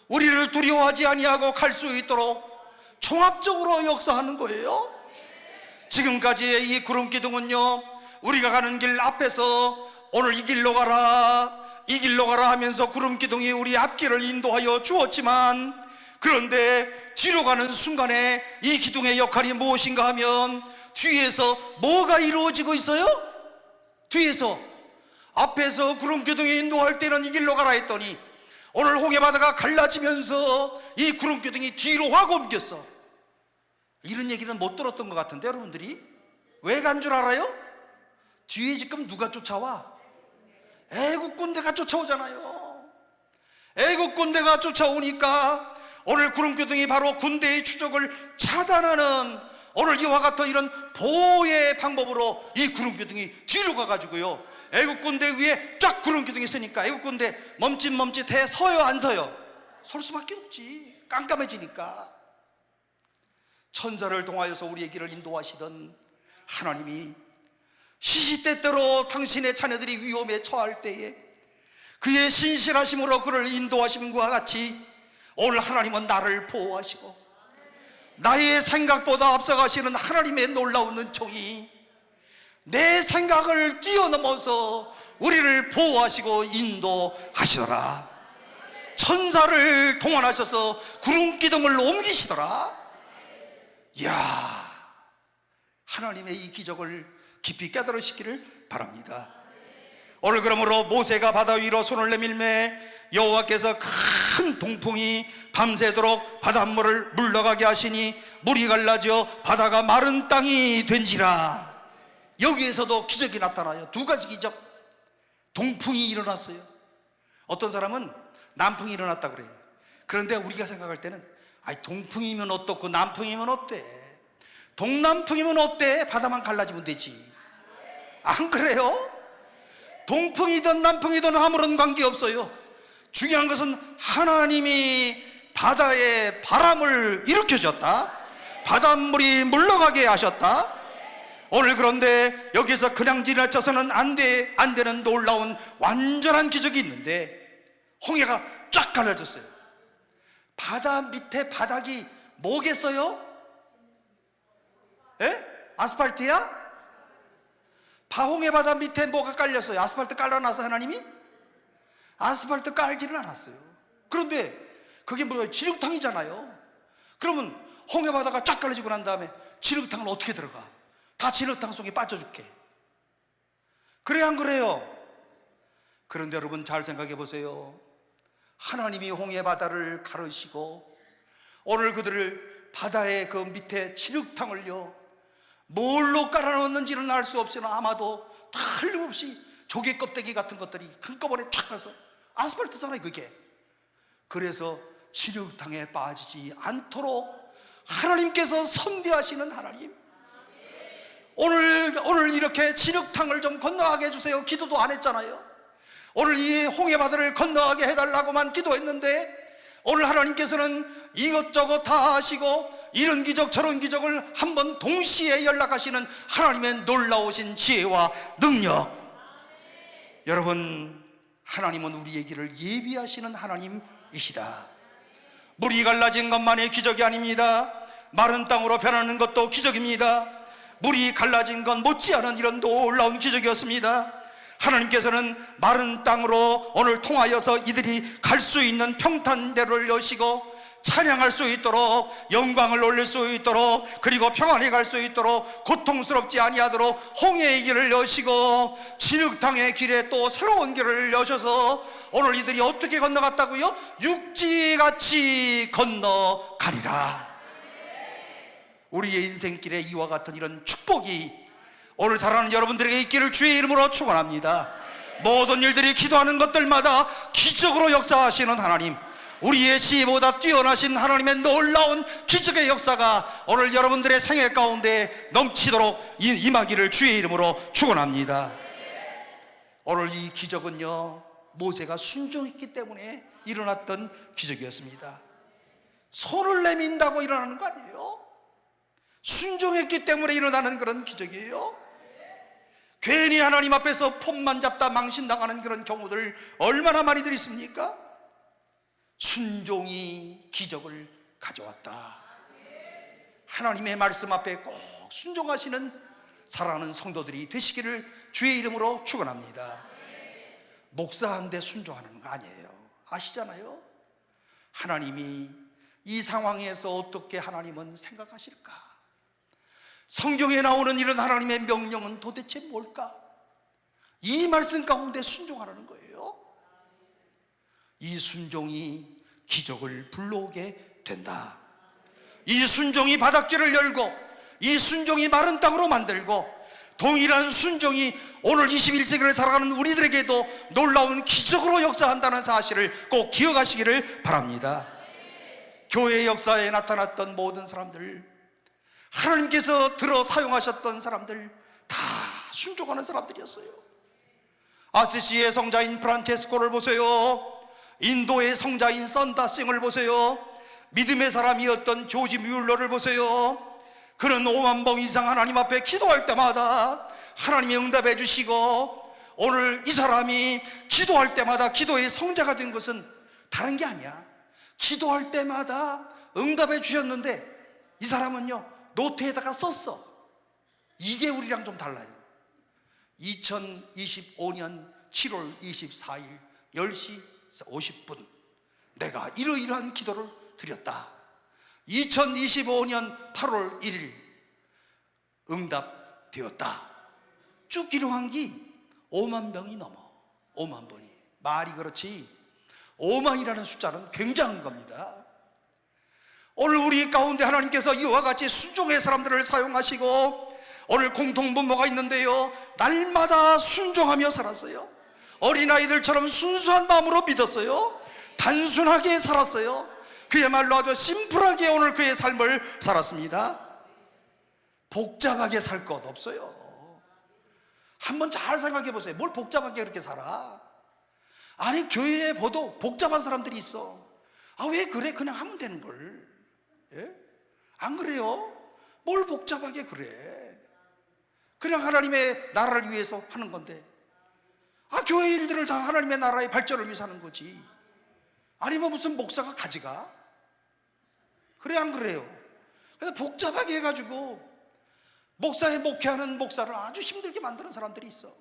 우리를 두려워하지 아니하고 갈 수 있도록 종합적으로 역사하는 거예요. 지금까지의 이 구름기둥은요, 우리가 가는 길 앞에서 오늘 이 길로 가라, 이 길로 가라 하면서 구름기둥이 우리 앞길을 인도하여 주었지만, 그런데 뒤로 가는 순간에 이 기둥의 역할이 무엇인가 하면 뒤에서 뭐가 이루어지고 있어요? 뒤에서, 앞에서 구름기둥이 인도할 때는 이 길로 가라 했더니 오늘 홍해바다가 갈라지면서 이 구름기둥이 뒤로 확 옮겼어. 이런 얘기는 못 들었던 것 같은데 여러분들이 왜 간 줄 알아요? 뒤에 지금 누가 쫓아와? 애국 군대가 쫓아오잖아요. 애국 군대가 쫓아오니까 오늘 구름기둥이 바로 군대의 추적을 차단하는, 오늘 이와 같은 이런 보호의 방법으로 이 구름기둥이 뒤로 가가지고요, 애국 군대 위에 쫙 구름기둥이 있으니까 애국 군대 멈칫멈칫해. 서요 안 서요? 설 수밖에 없지, 깜깜해지니까. 천사를 통하여서 우리의 길을 인도하시던 하나님이 시시때때로 당신의 자녀들이 위험에 처할 때에 그의 신실하심으로 그를 인도하심과 같이 오늘 하나님은 나를 보호하시고 나의 생각보다 앞서가시는 하나님의 놀라운 은총이 내 생각을 뛰어넘어서 우리를 보호하시고 인도하시더라. 천사를 동원하셔서 구름기둥을 옮기시더라. 이야, 하나님의 이 기적을 깊이 깨달으시기를 바랍니다. 오늘 그러므로 모세가 바다 위로 손을 내밀매 여호와께서 큰 동풍이 밤새도록 바닷물을 물러가게 하시니 물이 갈라져 바다가 마른 땅이 된지라. 여기에서도 기적이 나타나요. 두 가지 기적. 동풍이 일어났어요. 어떤 사람은 남풍이 일어났다 그래요. 그런데 우리가 생각할 때는 동풍이면 어떻고 남풍이면 어때? 동남풍이면 어때? 바다만 갈라지면 되지. 안 그래요? 동풍이든 남풍이든 아무런 관계없어요. 중요한 것은 하나님이 바다에 바람을 일으켜줬다, 바닷물이 물러가게 하셨다. 오늘 그런데 여기서 그냥 지나쳐서는 안 되는 놀라운 완전한 기적이 있는데, 홍해가 쫙 갈라졌어요. 바다 밑에 바닥이 뭐겠어요? 예? 아스팔트야? 홍해 바다 밑에 뭐가 깔렸어요? 아스팔트 깔아놔서 하나님이? 아스팔트 깔지는 않았어요. 그런데 그게 뭐예요? 진흙탕이잖아요. 그러면 홍해 바다가 쫙 깔려지고 난 다음에 진흙탕은 어떻게 들어가? 다 진흙탕 속에 빠져 죽게. 그래 안 그래요? 그런데 여러분 잘 생각해 보세요. 하나님이 홍해 바다를 가르시고 오늘 그들을 바다의 그 밑에 진흙탕을요, 뭘로 깔아놓았는지는 알 수 없으나 아마도 틀림없이 조개 껍데기 같은 것들이 한꺼번에 쫙 가서 아스팔트잖아요 그게. 그래서 진흙탕에 빠지지 않도록 하나님께서 선대하시는 하나님. 오늘 이렇게 진흙탕을 좀 건너가게 해주세요 기도도 안 했잖아요. 오늘 이 홍해바다를 건너가게 해달라고만 기도했는데 오늘 하나님께서는 이것저것 다 하시고 이런 기적 저런 기적을 한번 동시에 연락하시는 하나님의 놀라우신 지혜와 능력. 여러분, 하나님은 우리의 길을 예비하시는 하나님이시다. 물이 갈라진 것만이 기적이 아닙니다. 마른 땅으로 변하는 것도 기적입니다. 물이 갈라진 건 못지않은 이런 놀라운 기적이었습니다. 하나님께서는 마른 땅으로 오늘 통하여서 이들이 갈 수 있는 평탄대로를 여시고 찬양할 수 있도록, 영광을 올릴 수 있도록, 그리고 평안히 갈 수 있도록, 고통스럽지 아니하도록 홍해의 길을 여시고 진흙탕의 길에 또 새로운 길을 여셔서 오늘 이들이 어떻게 건너갔다고요? 육지같이 건너가리라. 우리의 인생길에 이와 같은 이런 축복이 오늘 사랑하는 여러분들에게 있기를 주의 이름으로 축원합니다. 모든 일들이 기도하는 것들마다 기적으로 역사하시는 하나님, 우리의 지혜보다 뛰어나신 하나님의 놀라운 기적의 역사가 오늘 여러분들의 생애 가운데 넘치도록 임하기를 주의 이름으로 축원합니다. 오늘 이 기적은요, 모세가 순종했기 때문에 일어났던 기적이었습니다. 손을 내민다고 일어나는 거 아니에요? 순종했기 때문에 일어나는 그런 기적이에요. 괜히 하나님 앞에서 폼만 잡다 망신당하는 그런 경우들 얼마나 많이들 있습니까? 순종이 기적을 가져왔다. 하나님의 말씀 앞에 꼭 순종하시는 사랑하는 성도들이 되시기를 주의 이름으로 축원합니다. 목사한테 순종하는 거 아니에요. 아시잖아요. 하나님이 이 상황에서 어떻게 하나님은 생각하실까? 성경에 나오는 이런 하나님의 명령은 도대체 뭘까? 이 말씀 가운데 순종하라는 거예요. 이 순종이 기적을 불러오게 된다. 이 순종이 바닷길을 열고, 이 순종이 마른 땅으로 만들고, 동일한 순종이 오늘 21세기를 살아가는 우리들에게도 놀라운 기적으로 역사한다는 사실을 꼭 기억하시기를 바랍니다. 교회 역사에 나타났던 모든 사람들, 하나님께서 들어 사용하셨던 사람들 다 순종하는 사람들이었어요. 아시시의 성자인 프란체스코를 보세요. 인도의 성자인 선다싱을 보세요. 믿음의 사람이었던 조지 뮬러를 보세요. 그는 5만 번 이상 하나님 앞에 기도할 때마다 하나님이 응답해 주시고, 오늘 이 사람이 기도할 때마다 기도의 성자가 된 것은 다른 게 아니야. 기도할 때마다 응답해 주셨는데 이 사람은요, 노트에다가 썼어. 이게 우리랑 좀 달라요. 2025년 7월 24일 10시 50분 내가 이러이러한 기도를 드렸다. 2025년 8월 1일 응답되었다. 쭉 기록한 게 5만 명이 넘어. 5만 번이. 말이 그렇지 5만이라는 숫자는 굉장한 겁니다. 오늘 우리 가운데 하나님께서 이와 같이 순종의 사람들을 사용하시고, 오늘 공통분모가 있는데요, 날마다 순종하며 살았어요. 어린아이들처럼 순수한 마음으로 믿었어요. 단순하게 살았어요. 그야말로 아주 심플하게 오늘 그의 삶을 살았습니다. 복잡하게 살 것 없어요. 한번 잘 생각해 보세요. 뭘 복잡하게 그렇게 살아? 아니, 교회에 봐도 복잡한 사람들이 있어. 아, 왜 그래? 그냥 하면 되는 걸. 예? 안 그래요? 뭘 복잡하게 그래? 그냥 하나님의 나라를 위해서 하는 건데. 아, 교회 일들을 다 하나님의 나라의 발전을 위해서 하는 거지. 아니면 무슨 목사가 가지가? 그래, 안 그래요? 근데 복잡하게 해가지고 목사에 목회하는 목사를 아주 힘들게 만드는 사람들이 있어.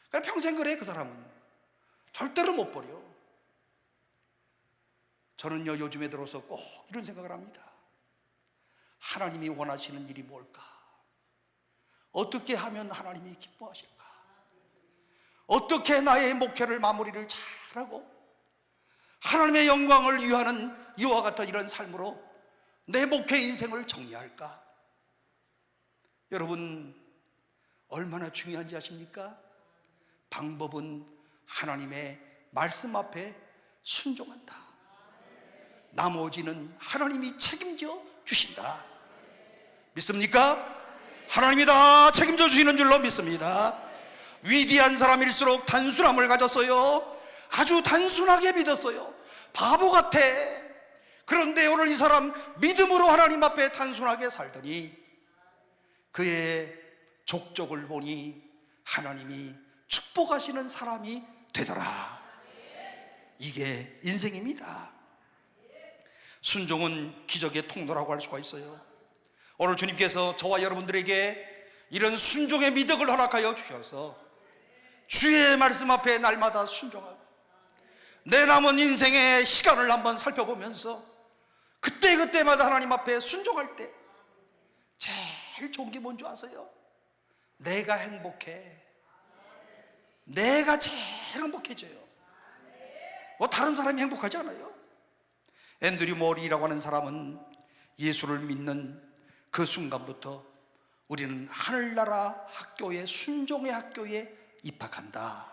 그냥 평생 그래. 그 사람은 절대로 못 버려. 저는요, 요즘에 들어서 꼭 이런 생각을 합니다. 하나님이 원하시는 일이 뭘까? 어떻게 하면 하나님이 기뻐하실까? 어떻게 나의 목회를 마무리를 잘하고 하나님의 영광을 위하는 이와 같은 이런 삶으로 내 목회 인생을 정리할까? 여러분, 얼마나 중요한지 아십니까? 방법은 하나님의 말씀 앞에 순종한다. 나머지는 하나님이 책임져 주신다. 믿습니까? 하나님이 다 책임져 주시는 줄로 믿습니다. 위대한 사람일수록 단순함을 가졌어요. 아주 단순하게 믿었어요. 바보 같아. 그런데 오늘 이 사람 믿음으로 하나님 앞에 단순하게 살더니 그의 족적을 보니 하나님이 축복하시는 사람이 되더라. 이게 인생입니다. 순종은 기적의 통로라고 할 수가 있어요. 오늘 주님께서 저와 여러분들에게 이런 순종의 미덕을 허락하여 주셔서 주의 말씀 앞에 날마다 순종하고 내 남은 인생의 시간을 한번 살펴보면서 그때그때마다 하나님 앞에 순종할 때 제일 좋은 게 뭔지 아세요? 내가 행복해. 내가 제일 행복해져요. 뭐 다른 사람이 행복하지 않아요. 앤드류 모리라고 하는 사람은 예수를 믿는 그 순간부터 우리는 하늘나라 학교에, 순종의 학교에 입학한다.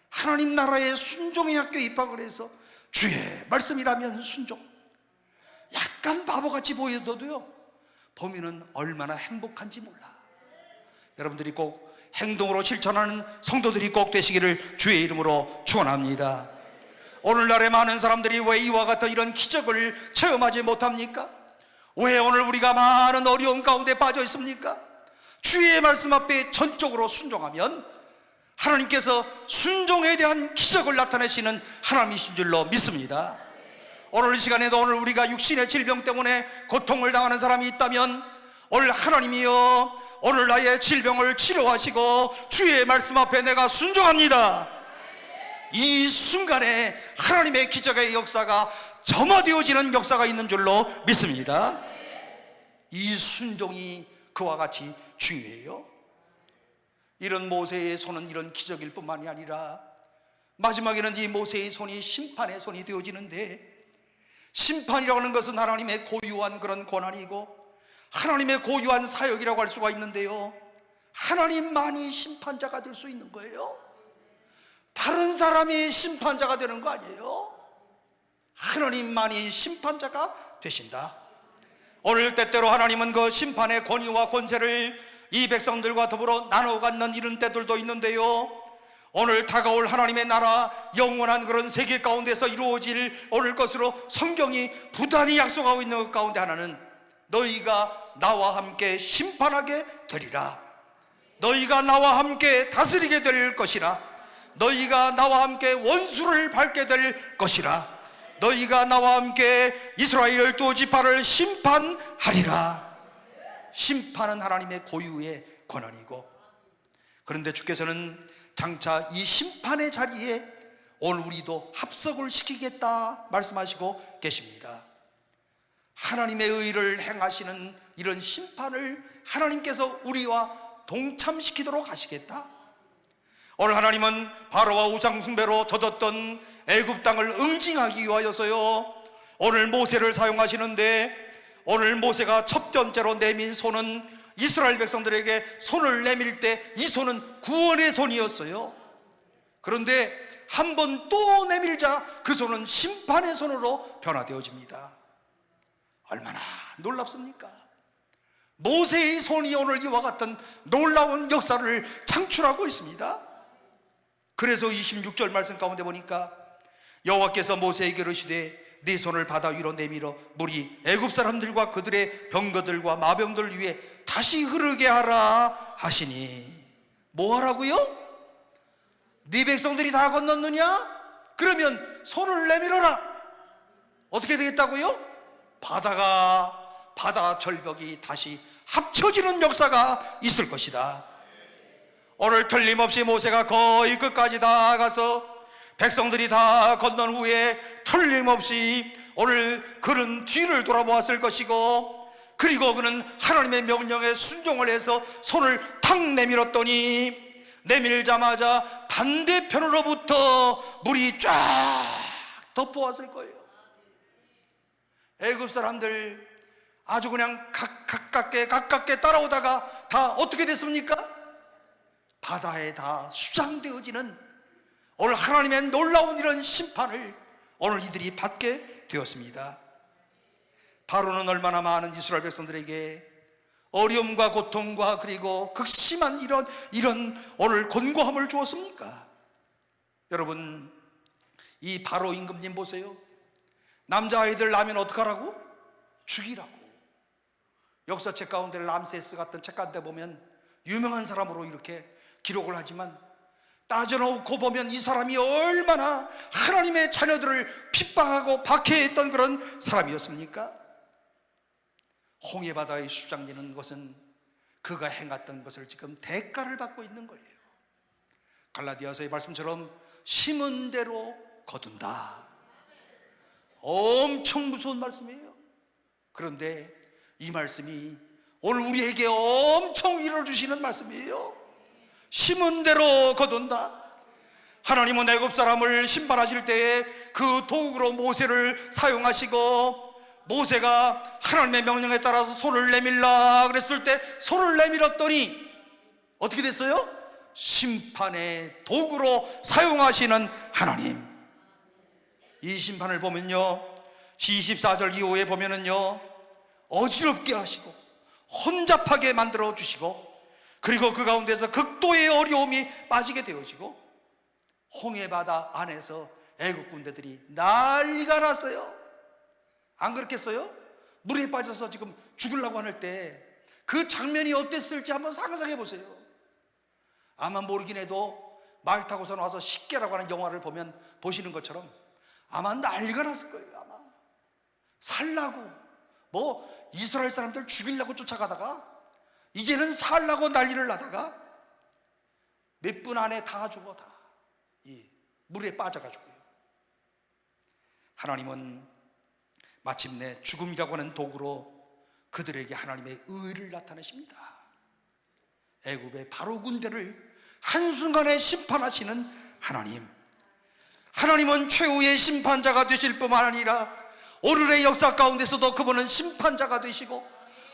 하나님 나라의 순종의 학교에 입학을 해서 주의 말씀이라면 순종. 약간 바보같이 보여도요, 보면은 얼마나 행복한지 몰라. 여러분들이 꼭 행동으로 실천하는 성도들이 꼭 되시기를 주의 이름으로 축원합니다. 오늘날의 많은 사람들이 왜 이와 같은 이런 기적을 체험하지 못합니까? 왜 오늘 우리가 많은 어려움 가운데 빠져 있습니까? 주의 말씀 앞에 전적으로 순종하면 하나님께서 순종에 대한 기적을 나타내시는 하나님이신 줄로 믿습니다. 오늘 이 시간에도 오늘 우리가 육신의 질병 때문에 고통을 당하는 사람이 있다면 오늘 하나님이여 오늘 나의 질병을 치료하시고 주의 말씀 앞에 내가 순종합니다. 이 순간에 하나님의 기적의 역사가 점화되어지는 역사가 있는 줄로 믿습니다. 이 순종이 그와 같이 중요해요. 이런 모세의 손은 이런 기적일 뿐만이 아니라 마지막에는 이 모세의 손이 심판의 손이 되어지는데, 심판이라고 하는 것은 하나님의 고유한 그런 권한이고 하나님의 고유한 사역이라고 할 수가 있는데요, 하나님만이 심판자가 될 수 있는 거예요. 다른 사람이 심판자가 되는 거 아니에요. 하나님만이 심판자가 되신다. 오늘 때때로 하나님은 그 심판의 권위와 권세를 이 백성들과 더불어 나눠 갖는 이런 때들도 있는데요, 오늘 다가올 하나님의 나라 영원한 그런 세계 가운데서 이루어질 오늘 것으로 성경이 부단히 약속하고 있는 것 가운데 하나는 너희가 나와 함께 심판하게 되리라, 너희가 나와 함께 다스리게 될 것이라, 너희가 나와 함께 원수를 밟게 될 것이라, 너희가 나와 함께 이스라엘 12지파를 심판하리라. 심판은 하나님의 고유의 권한이고, 그런데 주께서는 장차 이 심판의 자리에 오늘 우리도 합석을 시키겠다 말씀하시고 계십니다. 하나님의 의를 행하시는 이런 심판을 하나님께서 우리와 동참시키도록 하시겠다. 오늘 하나님은 바로와 우상 숭배로 젖었던 애굽 땅을 응징하기 위하여서요, 오늘 모세를 사용하시는데, 오늘 모세가 첫 번째로 내민 손은 이스라엘 백성들에게 손을 내밀 때 이 손은 구원의 손이었어요. 그런데 한 번 또 내밀자 그 손은 심판의 손으로 변화되어집니다. 얼마나 놀랍습니까? 모세의 손이 오늘 이와 같은 놀라운 역사를 창출하고 있습니다. 그래서 26절 말씀 가운데 보니까 여호와께서 모세에게 이르시되 네 손을 바다 위로 내밀어 물이 애굽 사람들과 그들의 병거들과 마병들 위에 다시 흐르게 하라 하시니. 뭐 하라고요? 네 백성들이 다 건넜느냐? 그러면 손을 내밀어라. 어떻게 되겠다고요? 바다 절벽이 다시 합쳐지는 역사가 있을 것이다. 오늘 틀림없이 모세가 거의 끝까지 다 가서 백성들이 다 건넌 후에 틀림없이 오늘 그는 뒤를 돌아보았을 것이고, 그리고 그는 하나님의 명령에 순종을 해서 손을 탁 내밀었더니 내밀자마자 반대편으로부터 물이 쫙 덮어왔을 거예요. 애굽 사람들 아주 그냥 가깝게 따라오다가 다 어떻게 됐습니까? 바다에 다 수장되어지는 오늘 하나님의 놀라운 이런 심판을 오늘 이들이 받게 되었습니다. 바로는 얼마나 많은 이스라엘 백성들에게 어려움과 고통과 그리고 극심한 이런 오늘 곤고함을 주었습니까? 여러분, 이 바로 임금님 보세요. 남자아이들 낳으면 어떡하라고? 죽이라고. 역사책 가운데 람세스 같은 책 가운데 보면 유명한 사람으로 이렇게 기록을 하지만 따져놓고 보면 이 사람이 얼마나 하나님의 자녀들을 핍박하고 박해했던 그런 사람이었습니까? 홍해바다에 수장되는 것은 그가 행했던 것을 지금 대가를 받고 있는 거예요. 갈라디아서의 말씀처럼 심은 대로 거둔다. 엄청 무서운 말씀이에요. 그런데 이 말씀이 오늘 우리에게 엄청 위로를 주시는 말씀이에요. 심은 대로 거둔다. 하나님은 애굽 사람을 심판하실 때에 그 도구로 모세를 사용하시고, 모세가 하나님의 명령에 따라서 손을 내밀라 그랬을 때 손을 내밀었더니 어떻게 됐어요? 심판의 도구로 사용하시는 하나님. 이 심판을 보면요, 24절 이후에 보면은요, 어지럽게 하시고 혼잡하게 만들어 주시고, 그리고 그 가운데서 극도의 어려움이 빠지게 되어지고, 홍해바다 안에서 애국 군대들이 난리가 났어요. 안 그렇겠어요? 물에 빠져서 지금 죽으려고 할 때 그 장면이 어땠을지 한번 상상해 보세요. 아마 모르긴 해도 말 타고서 나와서 십계라고 하는 영화를 보시는 것처럼 아마 난리가 났을 거예요. 아마 살라고 뭐 이스라엘 사람들 죽이려고 쫓아가다가 이제는 살라고 난리를 나다가 몇 분 안에 다 죽어, 다 이 물에 빠져가지고요. 하나님은 마침내 죽음이라고 하는 도구로 그들에게 하나님의 의를 나타내십니다. 애굽의 바로 군대를 한순간에 심판하시는 하나님. 하나님은 최후의 심판자가 되실 뿐만 아니라 오늘의 역사 가운데서도 그분은 심판자가 되시고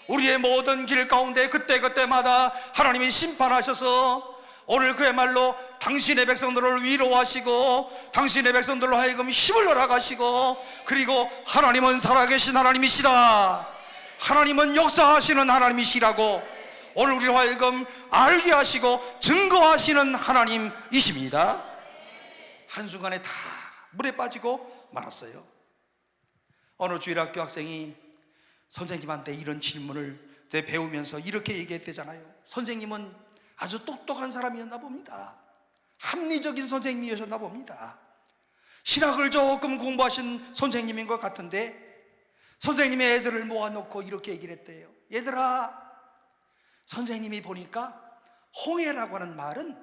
우리의 모든 길 가운데 그때그때마다 하나님이 심판하셔서 오늘 그야말로 당신의 백성들을 위로하시고 당신의 백성들로 하여금 힘을 얻어가시고, 그리고 하나님은 살아계신 하나님이시다, 하나님은 역사하시는 하나님이시라고 오늘 우리로 하여금 알게 하시고 증거하시는 하나님이십니다. 한순간에 다 물에 빠지고 말았어요. 어느 주일학교 학생이 선생님한테 이런 질문을 배우면서 이렇게 얘기했대잖아요. 선생님은 아주 똑똑한 사람이었나 봅니다. 합리적인 선생님이셨나 봅니다. 신학을 조금 공부하신 선생님인 것 같은데 선생님의 애들을 모아놓고 이렇게 얘기를 했대요. 얘들아, 선생님이 보니까 홍해라고 하는 말은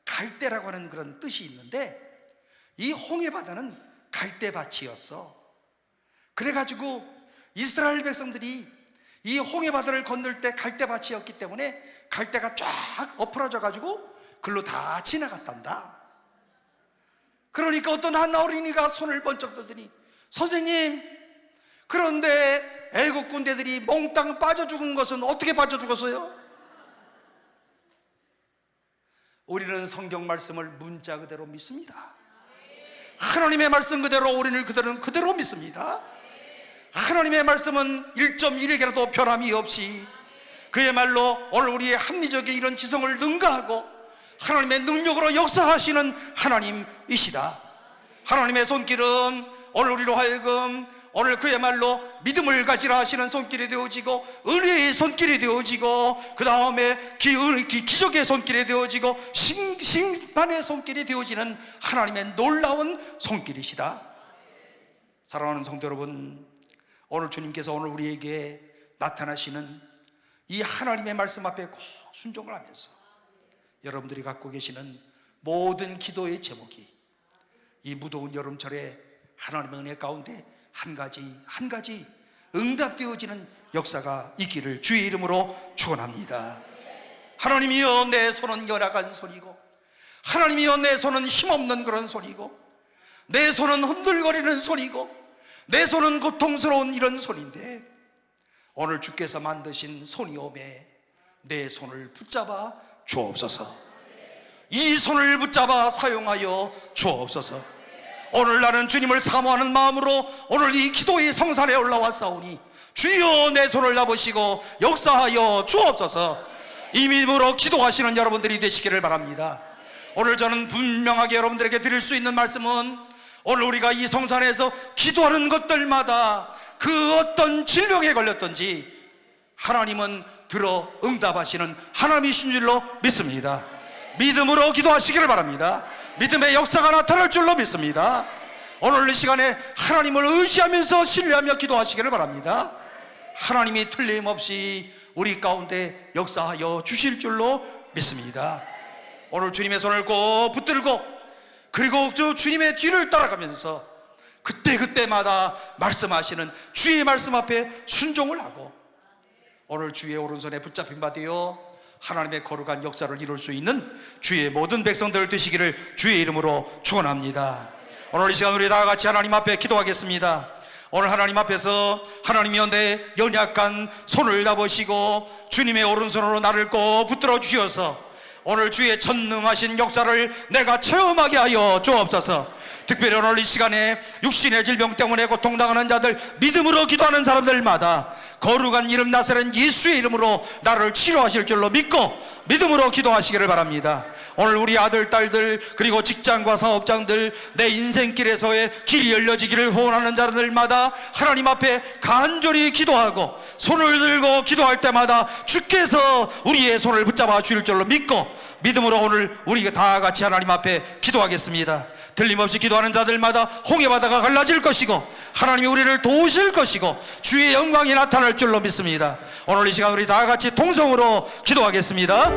갈대라고 하는 그런 뜻이 있는데 이 홍해바다는 갈대밭이었어. 그래가지고 이스라엘 백성들이 이 홍해바다를 건널 때 갈대밭이었기 때문에 갈대가 쫙 엎어져 가지고 글로 다 지나갔단다. 그러니까 어떤 한 어린이가 손을 번쩍 들더니 선생님, 그런데 애국 군대들이 몽땅 빠져 죽은 것은 어떻게 빠져 죽었어요? 우리는 성경 말씀을 문자 그대로 믿습니다. 하나님의 말씀 그대로 우리는 그대로 믿습니다. 하나님의 말씀은 1.1에게라도 변함이 없이 그야말로 오늘 우리의 합리적인 이런 지성을 능가하고 하나님의 능력으로 역사하시는 하나님이시다. 하나님의 손길은 오늘 우리로 하여금 오늘 그야말로 믿음을 가지라 하시는 손길이 되어지고 은혜의 손길이 되어지고 그 다음에 기적의 손길이 되어지고 심판의 손길이 되어지는 하나님의 놀라운 손길이시다. 사랑하는 성도 여러분, 오늘 주님께서 오늘 우리에게 나타나시는 이 하나님의 말씀 앞에 꼭 순종을 하면서 여러분들이 갖고 계시는 모든 기도의 제목이 이 무더운 여름철에 하나님의 은혜 가운데 한 가지 응답되어지는 역사가 있기를 주의 이름으로 축원합니다. 하나님이여, 내 손은 연약한 손이고 하나님이여, 내 손은 힘없는 그런 손이고 내 손은 흔들거리는 손이고 내 손은 고통스러운 이런 손인데 오늘 주께서 만드신 손이오매 내 손을 붙잡아 주옵소서. 이 손을 붙잡아 사용하여 주옵소서. 오늘 나는 주님을 사모하는 마음으로 오늘 이 기도의 성산에 올라왔사오니 주여 내 손을 잡으시고 역사하여 주옵소서. 이 믿음으로 기도하시는 여러분들이 되시기를 바랍니다. 오늘 저는 분명하게 여러분들에게 드릴 수 있는 말씀은 오늘 우리가 이 성산에서 기도하는 것들마다 그 어떤 질병에 걸렸던지 하나님은 들어 응답하시는 하나님이신 줄로 믿습니다. 믿음으로 기도하시기를 바랍니다. 믿음의 역사가 나타날 줄로 믿습니다. 오늘 이 시간에 하나님을 의지하면서 신뢰하며 기도하시기를 바랍니다. 하나님이 틀림없이 우리 가운데 역사하여 주실 줄로 믿습니다. 오늘 주님의 손을 꼭 붙들고 그리고 저 주님의 뒤를 따라가면서 그때마다 말씀하시는 주의 말씀 앞에 순종을 하고 오늘 주의 오른손에 붙잡힌 바 되어 하나님의 거룩한 역사를 이룰 수 있는 주의 모든 백성들 되시기를 주의 이름으로 축원합니다. 오늘 이 시간 우리 다 같이 하나님 앞에 기도하겠습니다. 오늘 하나님 앞에서 하나님이여 내 연약한 손을 잡으시고 주님의 오른손으로 나를 꼭 붙들어 주셔서 오늘 주의 전능하신 역사를 내가 체험하게 하여 주옵소서. 특별히 오늘 이 시간에 육신의 질병 때문에 고통당하는 자들, 믿음으로 기도하는 사람들마다 거룩한 이름 나사렛 예수의 이름으로 나를 치료하실 줄로 믿고 믿음으로 기도하시기를 바랍니다. 오늘 우리 아들, 딸들, 그리고 직장과 사업장들, 내 인생길에서의 길이 열려지기를 후원하는 자들마다 하나님 앞에 간절히 기도하고 손을 들고 기도할 때마다 주께서 우리의 손을 붙잡아 주실 줄로 믿고 믿음으로 오늘 우리가 다 같이 하나님 앞에 기도하겠습니다. 틀림없이 기도하는 자들마다 홍해 바다가 갈라질 것이고 하나님이 우리를 도우실 것이고 주의 영광이 나타날 줄로 믿습니다. 오늘 이 시간 우리 다 같이 통성으로 기도하겠습니다.